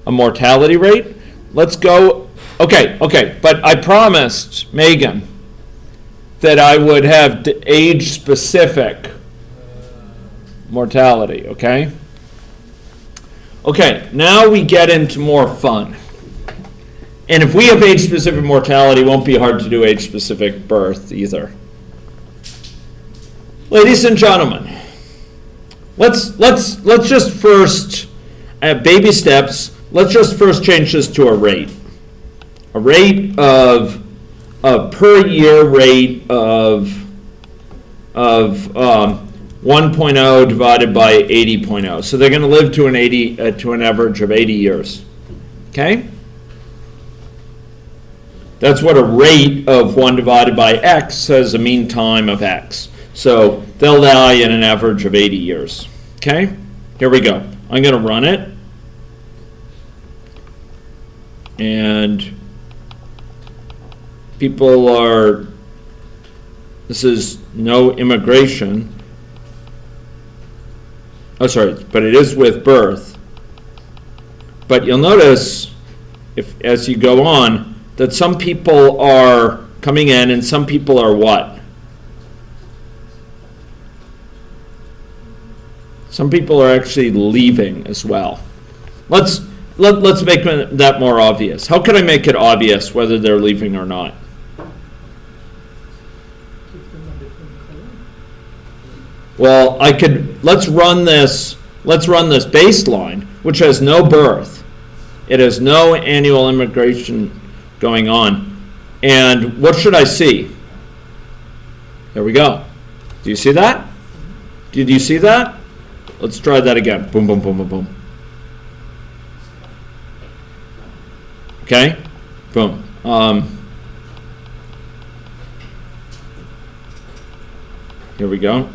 A mortality rate. Let's go. Okay, but I promised Megan that I would have age-specific mortality, okay? Okay, now we get into more fun. And if we have age-specific mortality, it won't be hard to do age-specific birth either. Ladies and gentlemen, let's just first, at baby steps, let's just first change this to a rate. A rate of per year rate of 1.0 divided by 80.0. So they're going to live to an average of 80 years. Okay? That's what a rate of 1 divided by x says, a mean time of x. So they'll die in an average of 80 years. Okay? Here we go. I'm going to run it. And people are, this is no immigration. Oh, sorry, but it is with birth. But you'll notice, as you go on, that some people are coming in and some people are what? Some people are actually leaving as well. Let's make that more obvious. How can I make it obvious whether they're leaving or not? Give them a different color. Well, let's run this baseline, which has no birth. It has no annual immigration going on. And what should I see? There we go. Do you see that? Did you see that? Let's try that again. Boom, boom, boom, boom, boom. Okay? Boom. Here we go.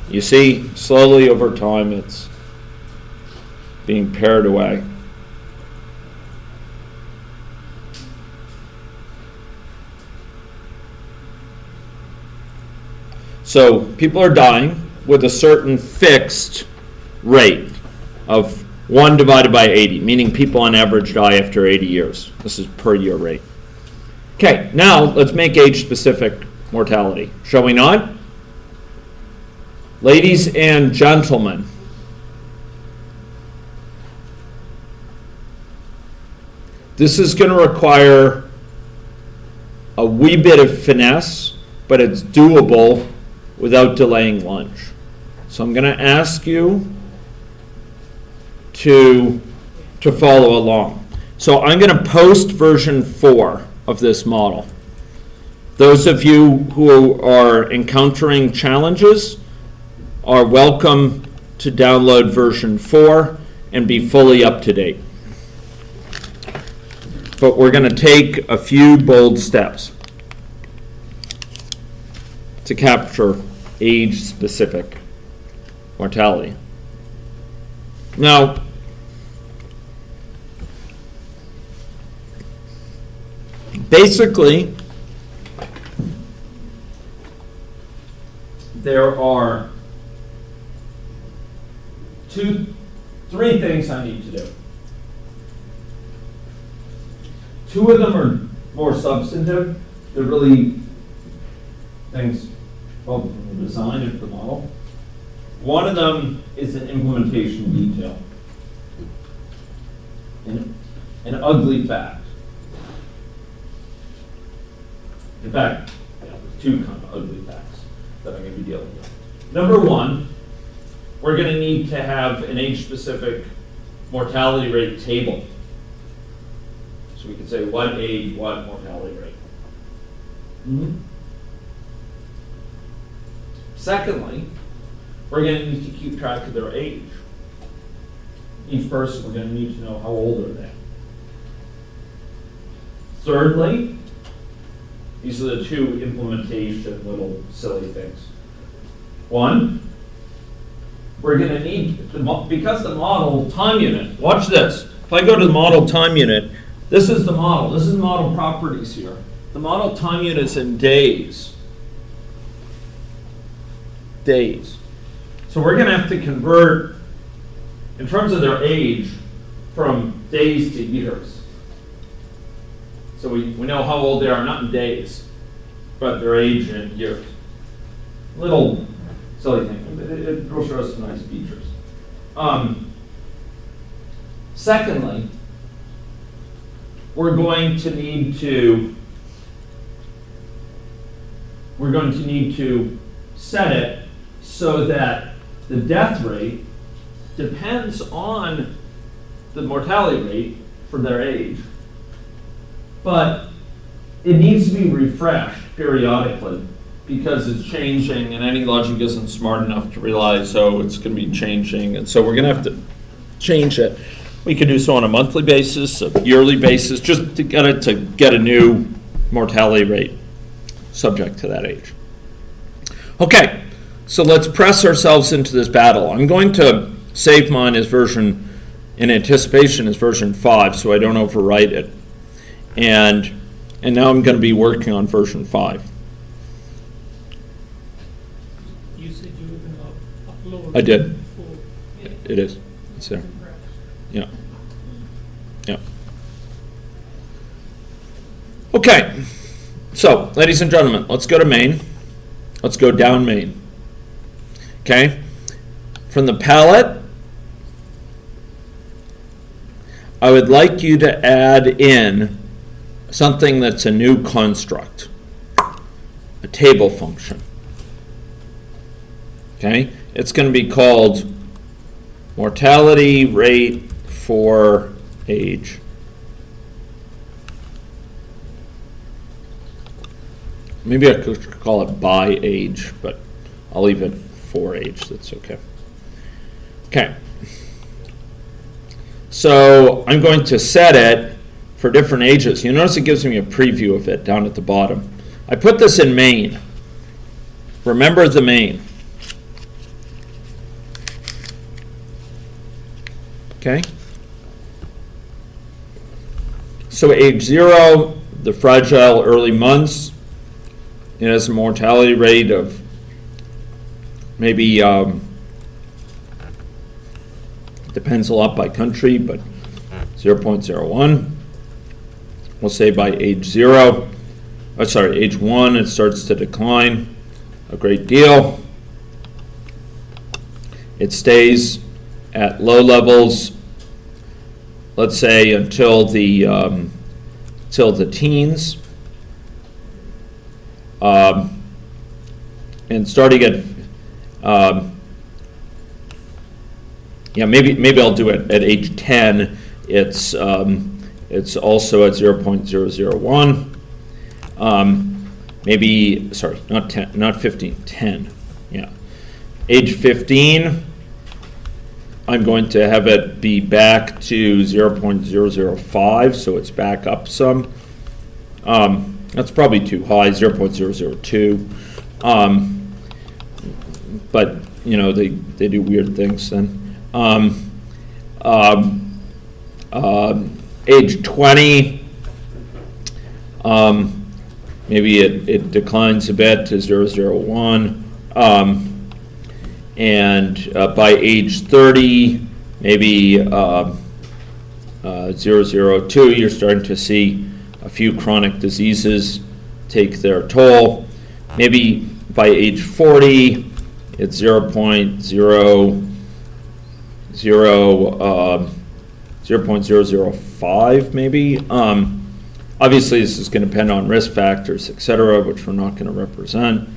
You see, slowly over time, it's being pared away. So people are dying with a certain fixed rate of 1 divided by 80, meaning people on average die after 80 years. This is per year rate. Okay, now let's make age-specific mortality. Shall we not? Ladies and gentlemen, this is going to require a wee bit of finesse, but it's doable without delaying lunch. So I'm going to ask you to follow along. So I'm going to post version 4 of this model. Those of you who are encountering challenges are welcome to download version 4 and be fully up to date. But we're going to take a few bold steps to capture age-specific mortality. Now, basically, there are three things I need to do. Two of them are more substantive. They're really things, well, from the design of the model. One of them is an implementation detail. An ugly fact. In fact, two kind of ugly facts that I'm going to be dealing with. Number one, we're going to need to have an age-specific mortality rate table. So we can say what age, what mortality rate. Mm-hmm. Secondly, we're going to need to keep track of their age. Each person, we're going to need to know how old are they. Thirdly, these are the two implementation little silly things. One, we're going to need, because the model time unit, watch this. If I go to the model time unit, this is the model. This is model properties here. The model time unit is in days. Days. So we're going to have to convert, in terms of their age, from days to years. So we know how old they are, not in days, but their age in years. Little silly thing. It will show us some nice features. Secondly, we're going to need to set it so that the death rate depends on the mortality rate for their age, but it needs to be refreshed periodically because it's changing, and AnyLogic isn't smart enough to realize, oh, it's going to be changing, and so we're going to have to change it. We can do so on a monthly basis, a yearly basis, just to get a new mortality rate subject to that age. Okay, so let's press ourselves into this battle. I'm going to save mine as version, in anticipation, as version 5, so I don't overwrite it. And now I'm going to be working on version 5. You said you were going to upload. I did. Before. It is. It's there. Yeah. Yeah. Okay. So, ladies and gentlemen, let's go to main. Let's go down main. Okay? From the palette, I would like you to add in something that's a new construct, a table function. Okay? It's going to be called mortality rate for age. Maybe I could call it by age, but I'll leave it for age. That's okay. Okay. So I'm going to set it for different ages. You notice it gives me a preview of it down at the bottom. I put this in main. Remember the main. Okay? So age 0, the fragile early months, it has a mortality rate of maybe, depends a lot by country, but 0.01. We'll say by age age 1, it starts to decline a great deal. It stays at low levels, let's say until the teens. And starting at, yeah, maybe I'll do it at age 10. It's also at 0.001. Maybe, sorry, not 10, not 15, 10. Yeah, age 15. I'm going to have it be back to 0.005, so it's back up some. That's probably too high, 0.002. But, you know, they do weird things then. Age 20, maybe it declines a bit to 0.001. And by age 30, maybe 0.002, you're starting to see a few chronic diseases take their toll. Maybe by age 40, it's 0.005 maybe. Obviously, this is going to depend on risk factors, et cetera, which we're not going to represent.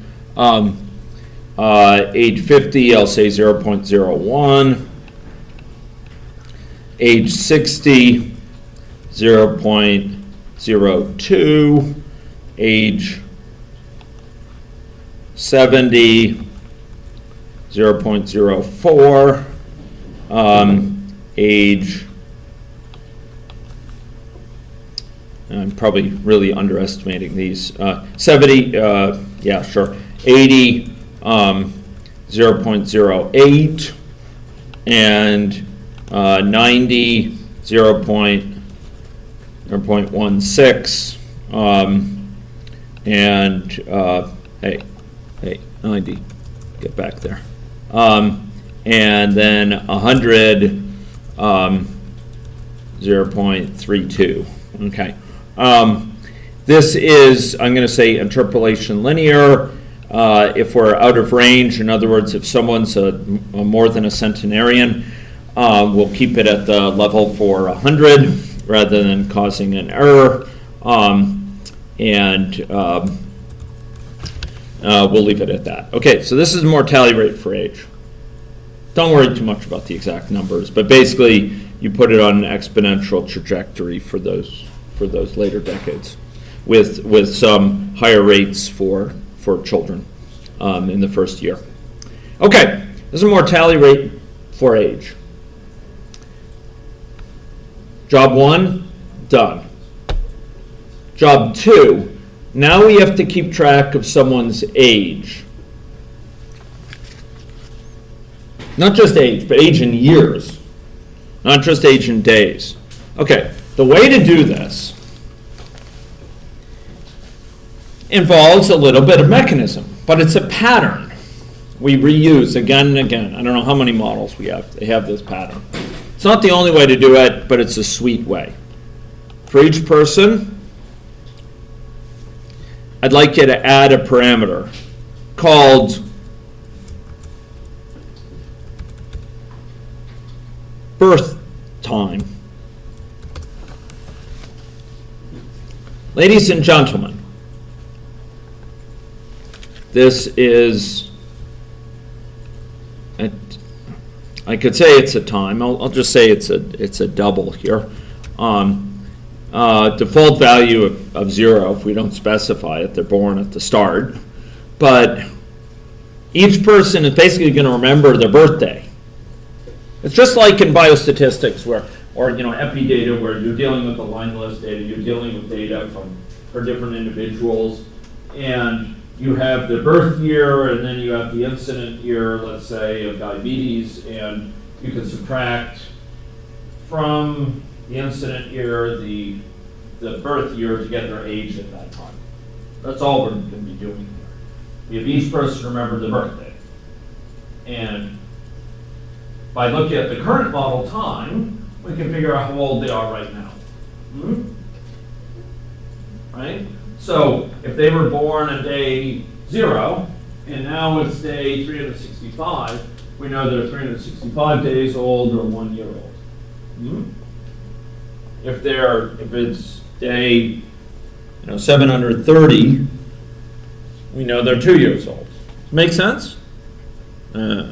Age 50, I'll say 0.01. Age 60, 0.02. Age 70, 0.04. Age, I'm probably really underestimating these. 70, yeah, sure. 80, 0.08, and 90, 0.16, and hey, 90, get back there. And then 100, 0.32. Okay. This is, I'm going to say, interpolation linear. If we're out of range, in other words, if someone's a more than a centenarian, we'll keep it at the level for 100 rather than causing an error. We'll leave it at that. Okay, so this is mortality rate for age. Don't worry too much about the exact numbers, but basically you put it on an exponential trajectory for those later decades, with some higher rates for children in the first year. Okay, this is a mortality rate for age. Job 1, done. Job 2, now we have to keep track of someone's age. Not just age, but age in years. Not just age in days. Okay, the way to do this involves a little bit of mechanism, but it's a pattern we reuse again and again. I don't know how many models we have. They have this pattern. It's not the only way to do it, but it's a sweet way. For each person, I'd like you to add a parameter called birth time. Ladies and gentlemen, this is, I could say it's a time. I'll just say it's a double here. Default value of 0 if we don't specify it. They're born at the start. But each person is basically going to remember their birthday. It's just like in biostatistics or epi data, where you're dealing with the line list data, you're dealing with data for different individuals, and you have the birth year, and then you have the incident year, let's say, of diabetes, and you can subtract from the incident year the birth year to get their age at that time. That's all we're going to be doing here. We have each person remember the birthday. And by looking at the current model time, we can figure out how old they are right now. Right? So if they were born on day 0, and now it's day 365, we know they're 365 days old or 1 year old. If it's day 730, We know they're 2 years old. Make sense? Okay.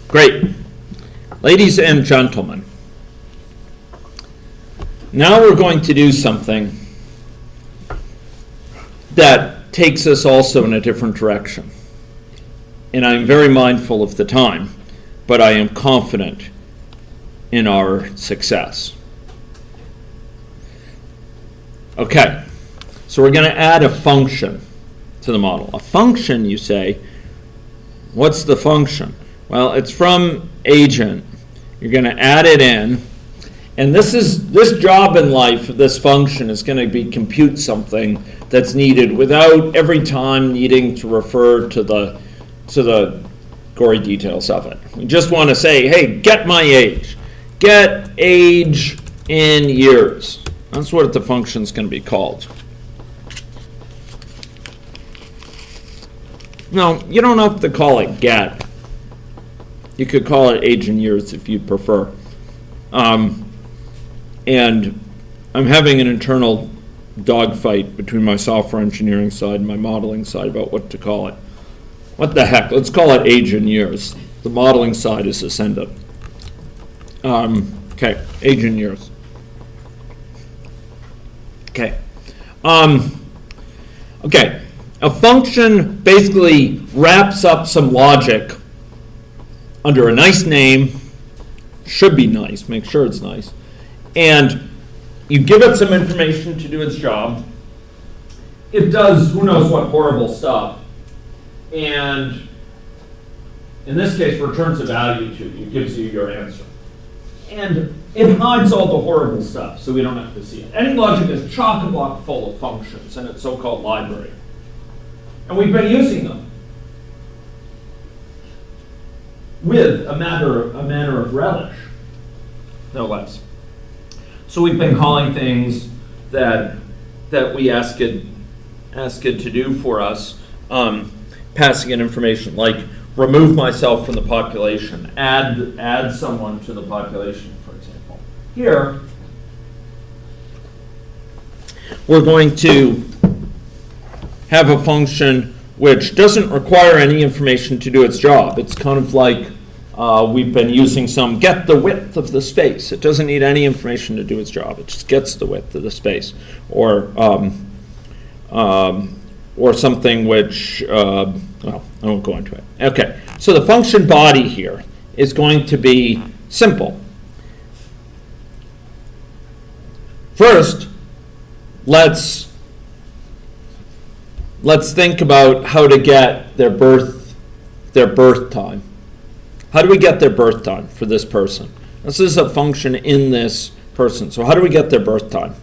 Great. Ladies and gentlemen, now we're going to do something that takes us also in a different direction. And I'm very mindful of the time, but I am confident in our success. Okay, so we're going to add a function to the model. A function, you say, what's the function? Well, it's from agent. You're going to add it in. And this job in life, this function is going to be compute something that's needed without every time needing to refer to the gory details of it. We just want to say, hey, get my age. Get age in years. That's what the function's going to be called. No, you don't have to call it get. You could call it age in years if you prefer. And I'm having an internal dogfight between my software engineering side and my modeling side about what to call it. What the heck? Let's call it age in years. The modeling side is ascendant. Okay, age in years. Okay. Okay. A function basically wraps up some logic under a nice name. Should be nice. Make sure it's nice. And you give it some information to do its job. It does who knows what horrible stuff. And in this case, returns a value to you. It gives you your answer. And it hides all the horrible stuff, so we don't have to see it. AnyLogic is chock-a-block full of functions in its so-called library. And we've been using them with a manner of relish, no less. So we've been calling things that we ask it to do for us, passing in information like remove myself from the population, add someone to the population, for example. Here, we're going to have a function which doesn't require any information to do its job. It's kind of like we've been using some get the width of the space. It doesn't need any information to do its job. It just gets the width of the space, or something which, well, I won't go into it. Okay, so the function body here is going to be simple. First, let's think about how to get their birth time. How do we get their birth time for this person? This is a function in this person. So how do we get their birth time?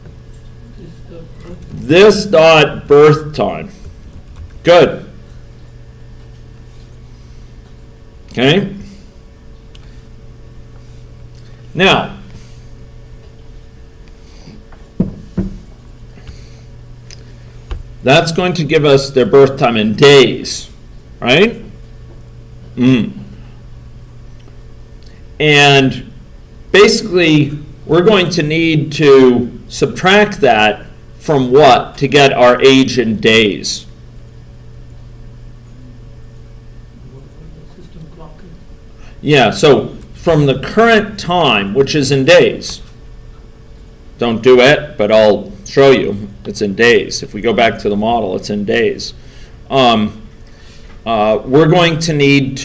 This dot birth time. Good. Okay. Now, that's going to give us their birth time in days, right? And basically, we're going to need to subtract that from what to get our age in days? System clock. Yeah, so from the current time, which is in days. Don't do it, but I'll show you. It's in days. If we go back to the model, it's in days. We're going to need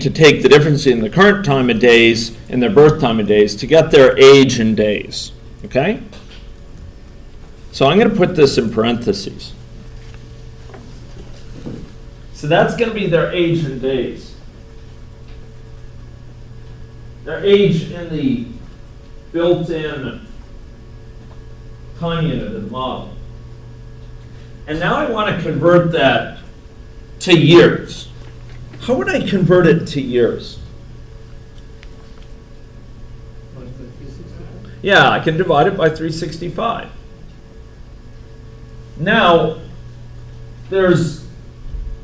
to take the difference in the current time of days and their birth time of days to get their age in days. Okay? So I'm going to put this in parentheses. So that's going to be their age in days. Their age in the built-in time unit of the model. And now I want to convert that to years. How would I convert it to years? Yeah, I can divide it by 365. Now, there's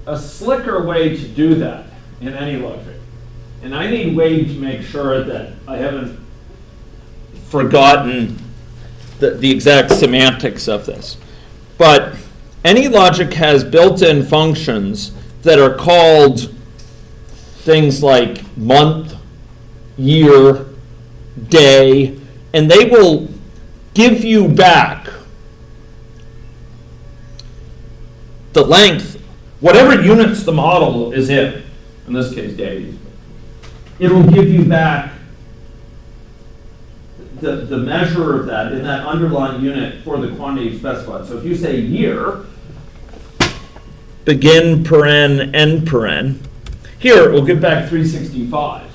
a slicker way to do that in AnyLogic. And I need Wade to make sure that I haven't forgotten the exact semantics of this. But AnyLogic has built-in functions that are called things like month, year, day, and they will give you back the length, whatever units the model is in this case days, it will give you back the measure of that in that underlying unit for the quantity specified. So if you say year, begin paren, end paren, here it will give back 365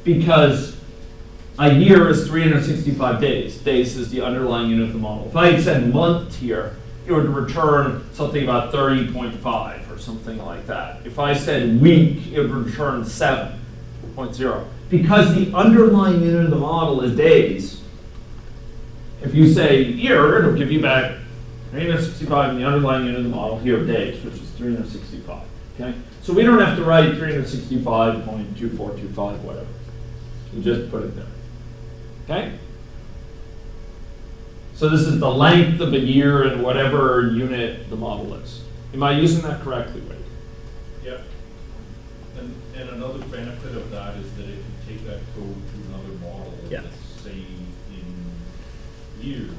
because a year is 365 days. Days is the underlying unit of the model. If I had said month here, it would return something about 30.5 or something like that. If I said week, it would return 7.0. Because the underlying unit of the model is days, if you say year, it'll give you back 365 and the underlying unit of the model here, days, which is 365. Okay? So we don't have to write 365.2425, whatever. We just put it there. Okay? So this is the length of a year in whatever unit the model is. Am I using that correctly, Wade? Yep. And another benefit of that is that if you take that code to another model, Yeah. let's say in years,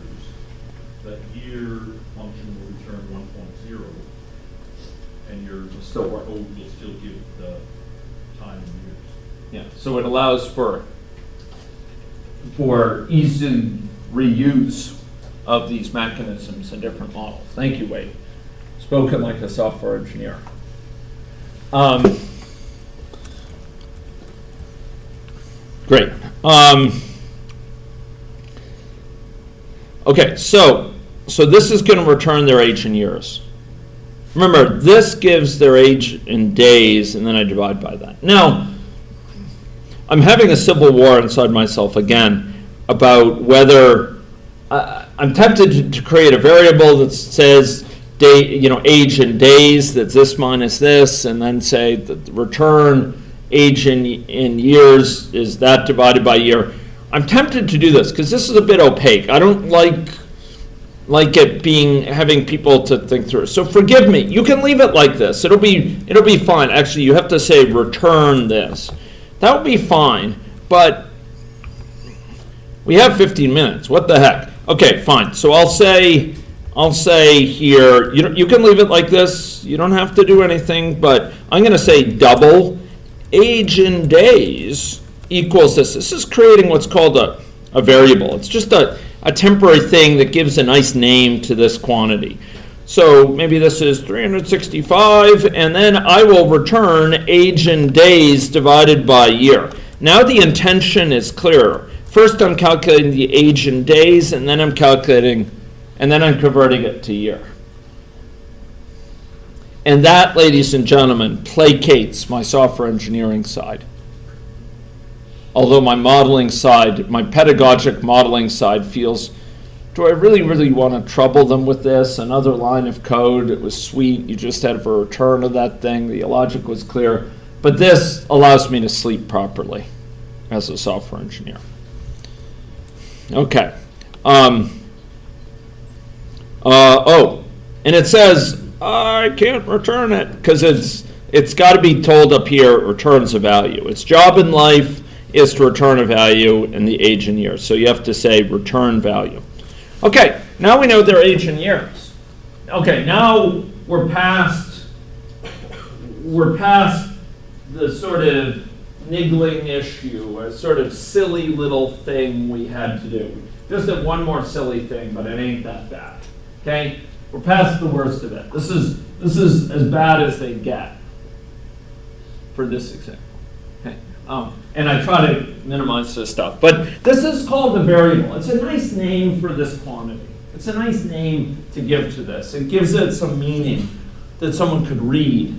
that year function will return 1.0, and your Still work. code will still give the time in years. Yeah. So it allows for easy reuse of these mechanisms in different models. Thank you, Wade. Spoken like a software engineer. Great. Okay, so this is going to return their age in years. Remember, this gives their age in days, and then I divide by that. Now, I'm having a civil war inside myself again about whether I'm tempted to create a variable that says age in days, that's this minus this, and then say that the return age in years is that divided by year. I'm tempted to do this because this is a bit opaque. I don't like it having people to think through. So forgive me. You can leave it like this. It'll be fine. Actually, you have to say return this. That would be fine, but we have 15 minutes. What the heck? Okay, fine. So I'll say here, you can leave it like this. You don't have to do anything, but I'm going to say double age in days equals this. This is creating what's called a variable. It's just a temporary thing that gives a nice name to this quantity. So maybe this is 365, and then I will return age in days divided by year. Now the intention is clearer. First I'm calculating the age in days, and then I'm converting it to year. And that, ladies and gentlemen, placates my software engineering side. Although my modeling side, my pedagogic modeling side feels, do I really, really want to trouble them with this? Another line of code, it was sweet, you just had a return of that thing, the logic was clear. But this allows me to sleep properly as a software engineer. Okay. And it says, I can't return it, because it's got to be told up here, it returns a value. Its job in life is to return a value in the age in years. So you have to say return value. Okay, now we know their age in years. Okay, now we're past the sort of niggling issue, a sort of silly little thing we had to do. Just did one more silly thing, but it ain't that bad. Okay? We're past the worst of it. This is as bad as they get for this example. Okay? And I try to minimize this stuff. But this is called a variable. It's a nice name for this quantity. It's a nice name to give to this. It gives it some meaning that someone could read.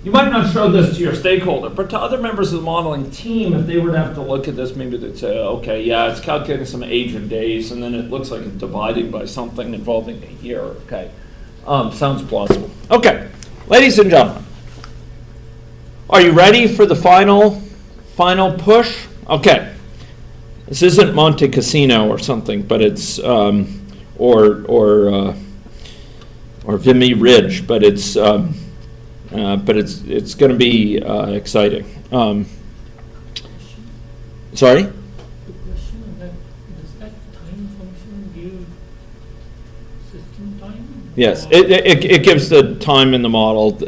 You might not show this to your stakeholder, but to other members of the modeling team, if they were to have to look at this, maybe they'd say, okay, yeah, it's calculating some age in days, and then it looks like it's dividing by something involving a year. Okay, sounds plausible. Okay, ladies and gentlemen, are you ready for the final final push. Okay. This isn't Monte Cassino or something, but it's or Vimy Ridge, but it's going to be exciting. Sorry? The question is that, does that time function give system time? Yes, Or- it gives the time in the model.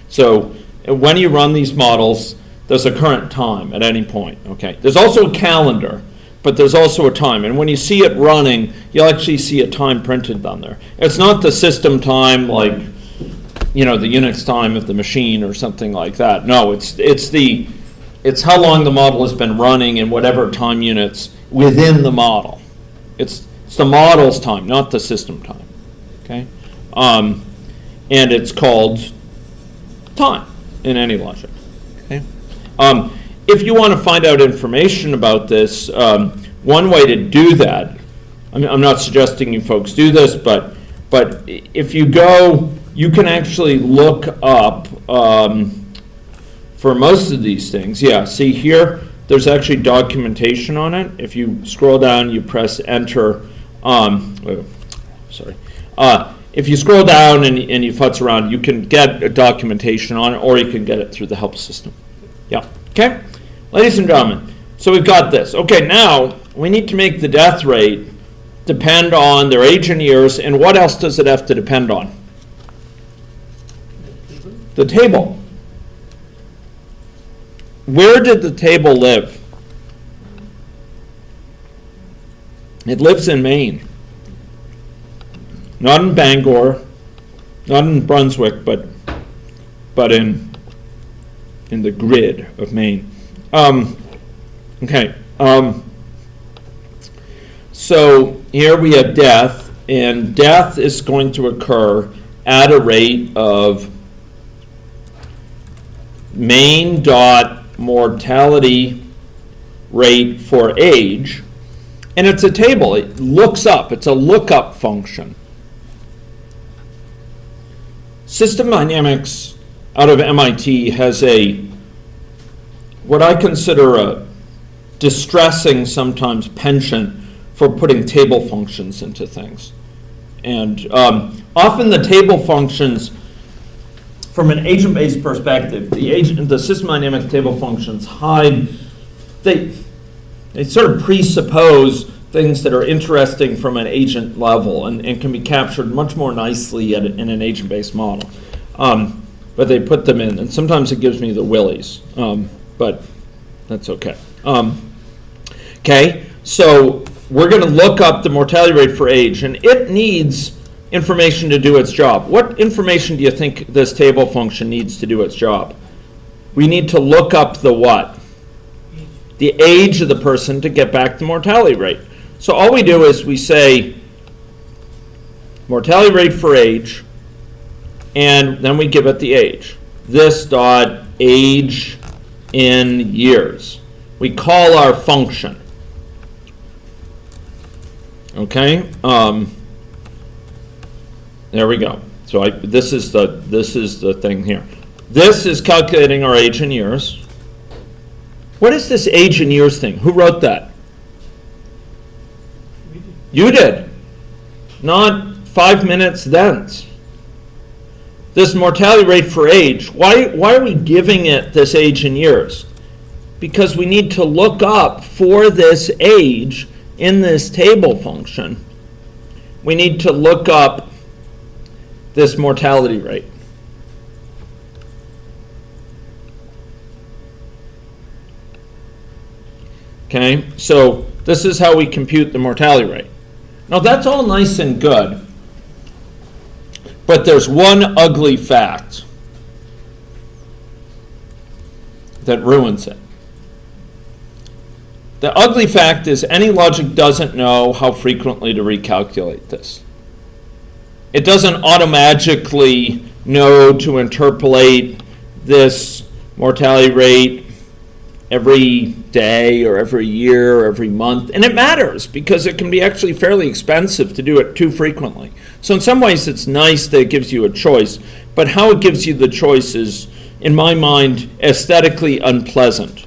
So when you run these models, there's a current time at any point. Okay. There's also a calendar, but there's also a time. And when you see it running, you'll actually see a time printed on there. It's not the system time like, the Unix time of the machine or something like that. No, it's how long the model has been running in whatever time units within the model. It's the model's time, not the system time. Okay, and it's called time in AnyLogic. Okay, if you want to find out information about this, one way to do that, I'm not suggesting you folks do this, but if you go, you can actually look up. For most of these things, yeah, see here, there's actually documentation on it. If you scroll down, you press enter. If you scroll down and you futz around, you can get a documentation on it, or you can get it through the help system. Yeah, okay? Ladies and gentlemen, so we've got this. Okay, now we need to make the death rate depend on their age in years, and what else does it have to depend on? The table. Where did the table live? It lives in Maine. Not in Bangor, not in Brunswick, but in the grid of Maine. Okay. So here we have death, and death is going to occur at a rate of Maine dot mortality rate for age, and it's a table. It looks up. It's a lookup function. System Dynamics out of MIT has what I consider a distressing sometimes penchant for putting table functions into things. And often the table functions, from an agent-based perspective, the system dynamics table functions hide, they sort of presuppose things that are interesting from an agent level and can be captured much more nicely in an agent-based model. But they put them in, and sometimes it gives me the willies, but that's okay. Okay, so we're going to look up the mortality rate for age, and it needs information to do its job. What information do you think this table function needs to do its job? We need to look up the what? The age of the person to get back the mortality rate. So all we do is we say mortality rate for age, and then we give it the age. This dot age in years. We call our function. Okay. There we go. So this is the thing here. This is calculating our age in years. What is this age in years thing? Who wrote that? You did. Not 5 minutes thence. This mortality rate for age, why are we giving it this age in years? Because we need to look up for this age in this table function. We need to look up this mortality rate. Okay, so this is how we compute the mortality rate. Now that's all nice and good, but there's one ugly fact that ruins it. The ugly fact is AnyLogic doesn't know how frequently to recalculate this. It doesn't automatically know to interpolate this mortality rate every day or every year or every month. And it matters because it can be actually fairly expensive to do it too frequently. So in some ways it's nice that it gives you a choice, but how it gives you the choice is, in my mind, aesthetically unpleasant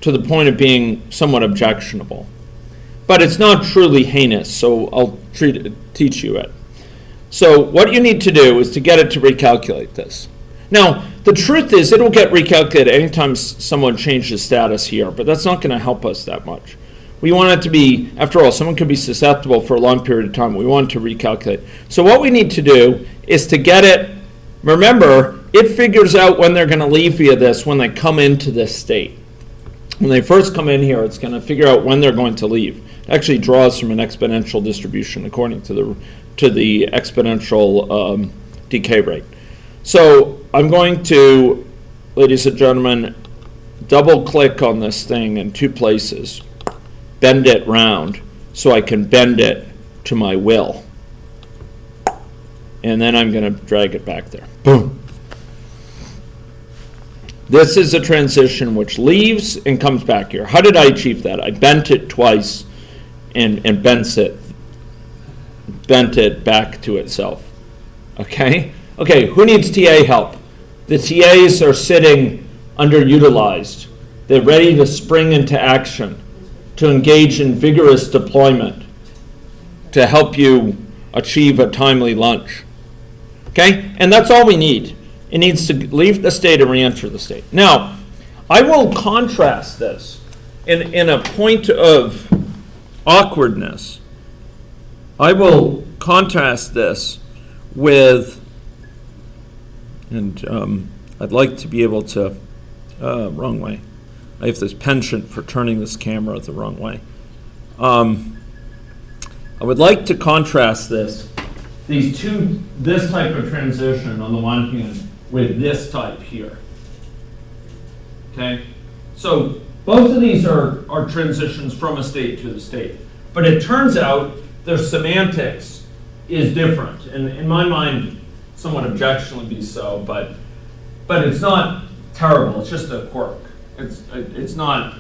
to the point of being somewhat objectionable. But it's not truly heinous, so I'll teach you it. So what you need to do is to get it to recalculate this. Now, the truth is it'll get recalculated anytime someone changes status here, but that's not going to help us that much. We want it to be, after all, someone could be susceptible for a long period of time. We want it to recalculate. So what we need to do is to get it, remember, it figures out when they're going to leave via this when they come into this state. When they first come in here, it's going to figure out when they're going to leave. It actually draws from an exponential distribution according to the exponential decay rate. So I'm going to, ladies and gentlemen, double-click on this thing in two places, bend it round so I can bend it to my will. And then I'm going to drag it back there. Boom. This is a transition which leaves and comes back here. How did I achieve that? I bent it twice and bent it back to itself. Okay? Okay, who needs TA help? The TAs are sitting underutilized. They're ready to spring into action, to engage in vigorous deployment, to help you achieve a timely lunch. Okay? And that's all we need. It needs to leave the state and re-enter the state. Now, I will contrast this in a point of awkwardness. I will contrast this with, and I'd like to be able to, wrong way. I have this penchant for turning this camera the wrong way. I would like to contrast this type of transition on the one hand with this type here. Okay? So both of these are transitions from a state to the state. But it turns out their semantics is different. And in my mind, somewhat objectionably so, but it's not terrible. It's just a quirk. It's not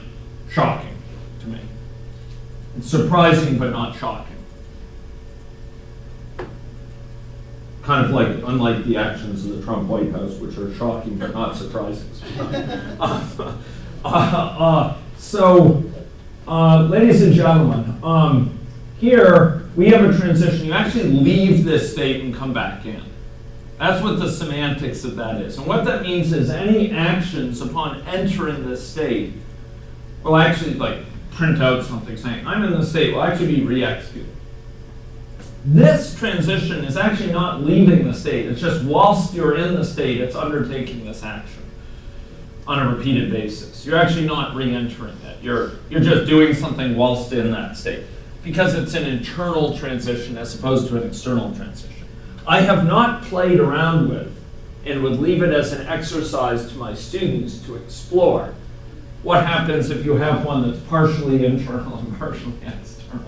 shocking to me. It's surprising but not shocking. Kind of like, unlike the actions of the Trump White House, which are shocking but not surprising. So, ladies and gentlemen, here we have a transition. You actually leave this state and come back in. That's what the semantics of that is. And what that means is any actions upon entering this state will actually print out something saying, I'm in this state, will actually be re-executed. This transition is actually not leaving the state. It's just whilst you're in the state, it's undertaking this action on a repeated basis. You're actually not re-entering it. You're just doing something whilst in that state because it's an internal transition as opposed to an external transition. I have not played around with and would leave it as an exercise to my students to explore what happens if you have one that's partially internal and partially external.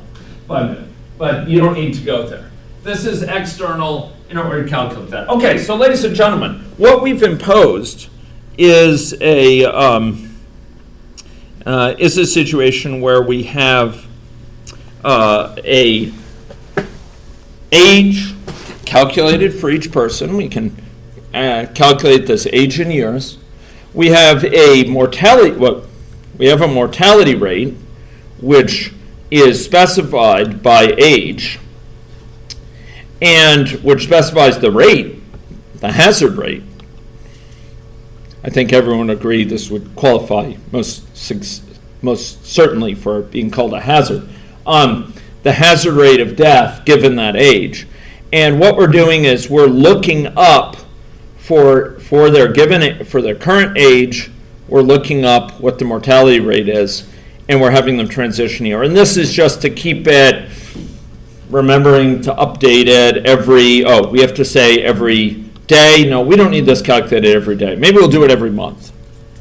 But you don't need to go there. This is external in order to calculate that. Okay, so ladies and gentlemen, what we've imposed is a situation where we have a age calculated for each person. We can calculate this age in years. We have a mortality rate, which is specified by age, and which specifies the rate, the hazard rate. I think everyone would agree this would qualify most certainly for being called a hazard. The hazard rate of death given that age. And what we're doing is we're looking up for their current age, we're looking up what the mortality rate is, and we're having them transition here. And this is just to keep it, remembering to update it we have to say every day. No, we don't need this calculated every day. Maybe we'll do it every month.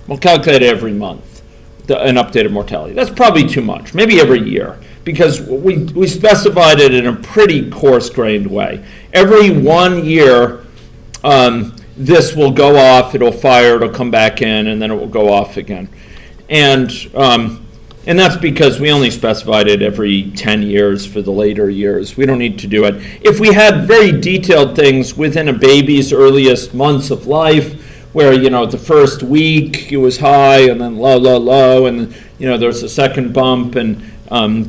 We'll calculate it every month, an updated mortality. That's probably too much. Maybe every year, because we specified it in a pretty coarse-grained way. Every 1 year, this will go off, it'll fire, it'll come back in, and then it will go off again. And that's because we only specified it every 10 years for the later years. We don't need to do it. If we had very detailed things within a baby's earliest months of life, where, the first week it was high and then low, low, low, and, there's a second bump, and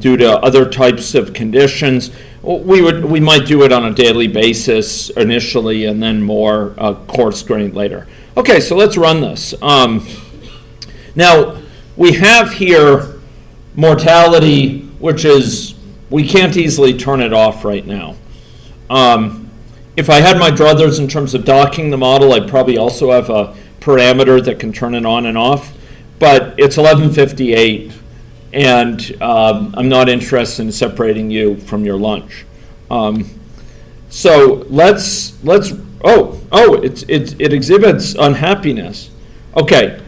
due to other types of conditions, we might do it on a daily basis initially and then more coarse-grained later. Okay, so let's run this. Now, we have here mortality, which is, we can't easily turn it off right now. If I had my druthers in terms of docking the model, I'd probably also have a parameter that can turn it on and off, but it's 11:58, and I'm not interested in separating you from your lunch. So it exhibits unhappiness. Okay,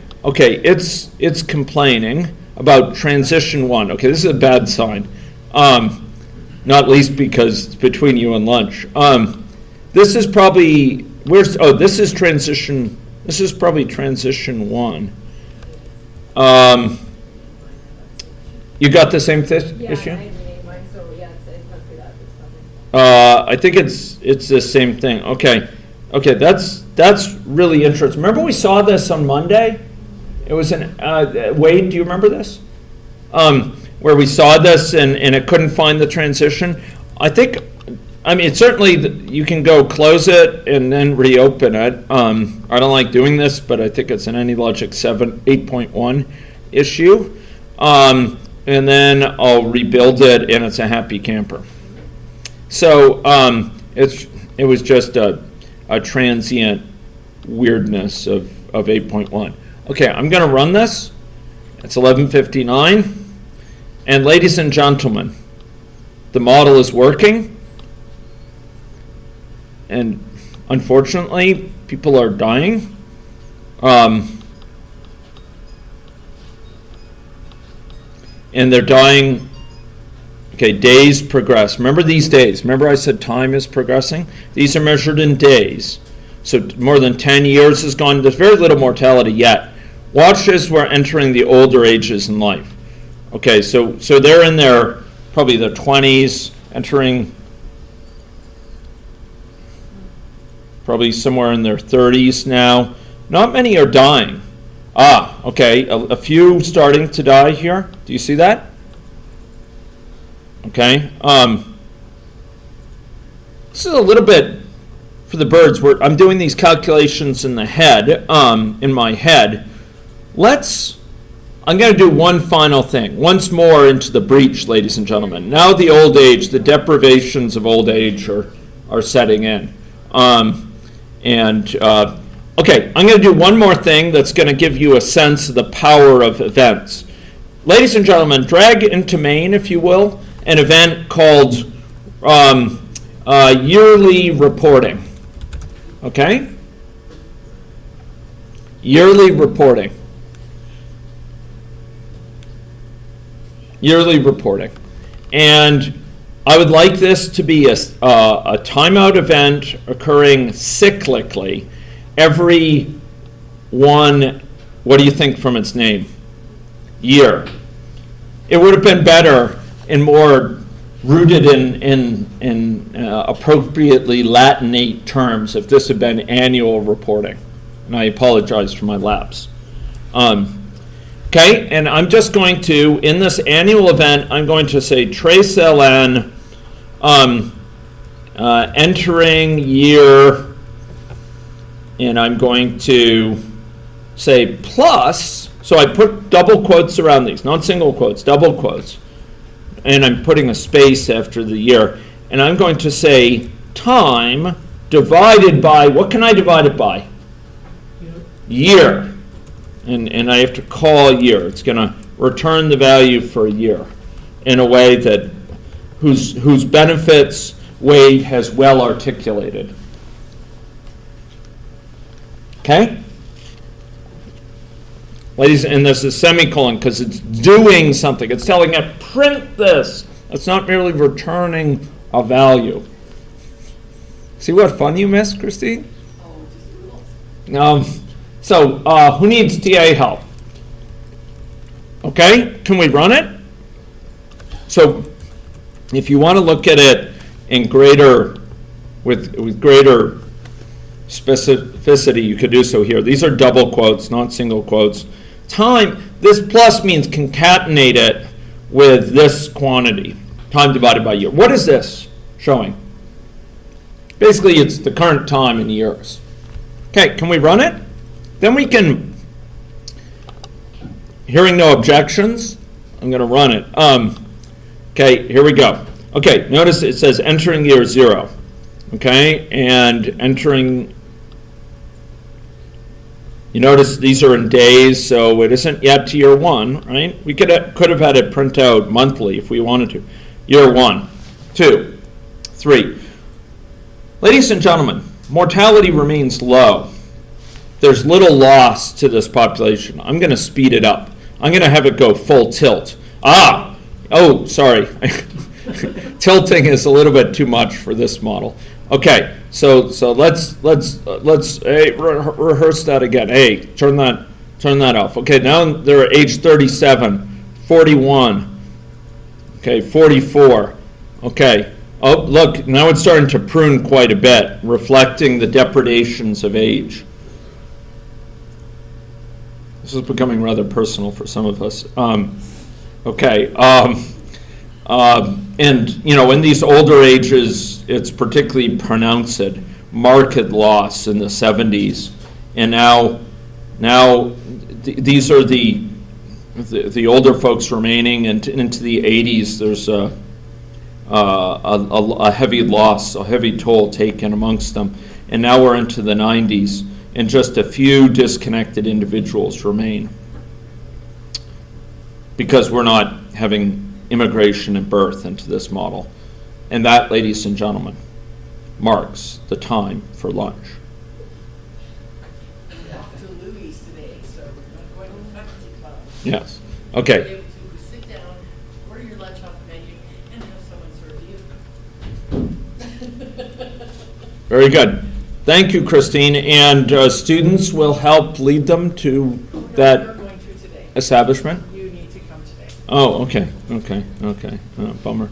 it's complaining about transition 1. Okay, this is a bad sign. Not least because it's between you and lunch. This is probably, this is probably transition 1. You got the same issue? Yeah, I renamed mine, so yeah, it must be that. It's nothing. I think it's the same thing. Okay, that's really interesting. Remember we saw this on Monday? It was Wade, do you remember this? Where we saw this and it couldn't find the transition. Certainly you can go close it and then reopen it. I don't like doing this, but I think it's an AnyLogic 8.1 issue. And then I'll rebuild it, and it's a happy camper. So it was just a transient weirdness of 8.1. Okay, I'm going to run this. It's 11:59. And ladies and gentlemen, the model is working. And unfortunately, people are dying. And they're dying. Okay, days progress. Remember these days. Remember I said time is progressing? These are measured in days. So more than 10 years has gone. There's very little mortality yet. Watch as we're entering the older ages in life. Okay, so they're in their, probably their 20s, entering probably somewhere in their 30s now. Not many are dying. Okay, a few starting to die here. Do you see that? Okay. This is a little bit for the birds. I'm doing these calculations in the head, in my head. I'm going to do one final thing. Once more into the breach, ladies and gentlemen. Now the old age, the deprivations of old age are setting in. Okay, I'm going to do one more thing that's going to give you a sense of the power of events. Ladies and gentlemen, drag into Maine, if you will, an event called yearly reporting. Okay? Yearly reporting. Yearly reporting. And I would like this to be a timeout event occurring cyclically every one, what do you think from its name? Year. It would have been better and more rooted in appropriately Latinate terms if this had been annual reporting. And I apologize for my lapse. Okay, and I'm just going to, in this annual event, I'm going to say trace ln entering year, and I'm going to say plus, so I put double quotes around these, not single quotes, double quotes, and I'm putting a space after the year, and I'm going to say time divided by, what can I divide it by? Year. And I have to call year. It's going to return the value for a year in a way that whose benefits Wade has well articulated. Okay? Ladies, and there's a semicolon because it's doing something. It's telling it, print this. It's not merely returning a value. See what fun you missed, Christine? So, who needs TA help? Okay, can we run it? So, if you want to look at it in with greater specificity, you could do so here. These are double quotes, not single quotes. Time, this plus means concatenate it with this quantity, time divided by year. What is this showing? Basically, it's the current time in years. Okay, can we run it? Then we can, hearing no objections, I'm going to run it. Okay, here we go. Okay, notice it says entering year 0. Okay, and entering, you notice these are in days, so it isn't yet to year 1, right? We could have had it print out monthly if we wanted to. Year 1, 2, 3. Ladies and gentlemen, mortality remains low. There's little loss to this population. I'm going to speed it up. I'm going to have it go full tilt. Oh, sorry. Tilting is a little bit too much for this model. Okay, so let's rehearse that again. Hey, turn that off. Okay, now they're age 37, 41. Okay, 44. Okay. Oh, look, now it's starting to prune quite a bit, reflecting the depredations of age. This is becoming rather personal for some of us. Okay. And, you know, in these older ages, it's particularly pronounced, marked loss in the 70s. And now these are the older folks remaining, and into the 80s, there's a heavy loss, a heavy toll taken amongst them. And now we're into the 90s, and just a few disconnected individuals remain because we're not having immigration and birth into this model. And that, ladies and gentlemen, marks the time for lunch. Off to Louis today, so we're not going to the faculty club. Yes. Be Okay. able to sit down, order your lunch off the menu, and have someone serve you. Very good. Thank you, Christine. And students will help lead them to We're that going to today. establishment? You need to come today. Oh, okay. Bummer.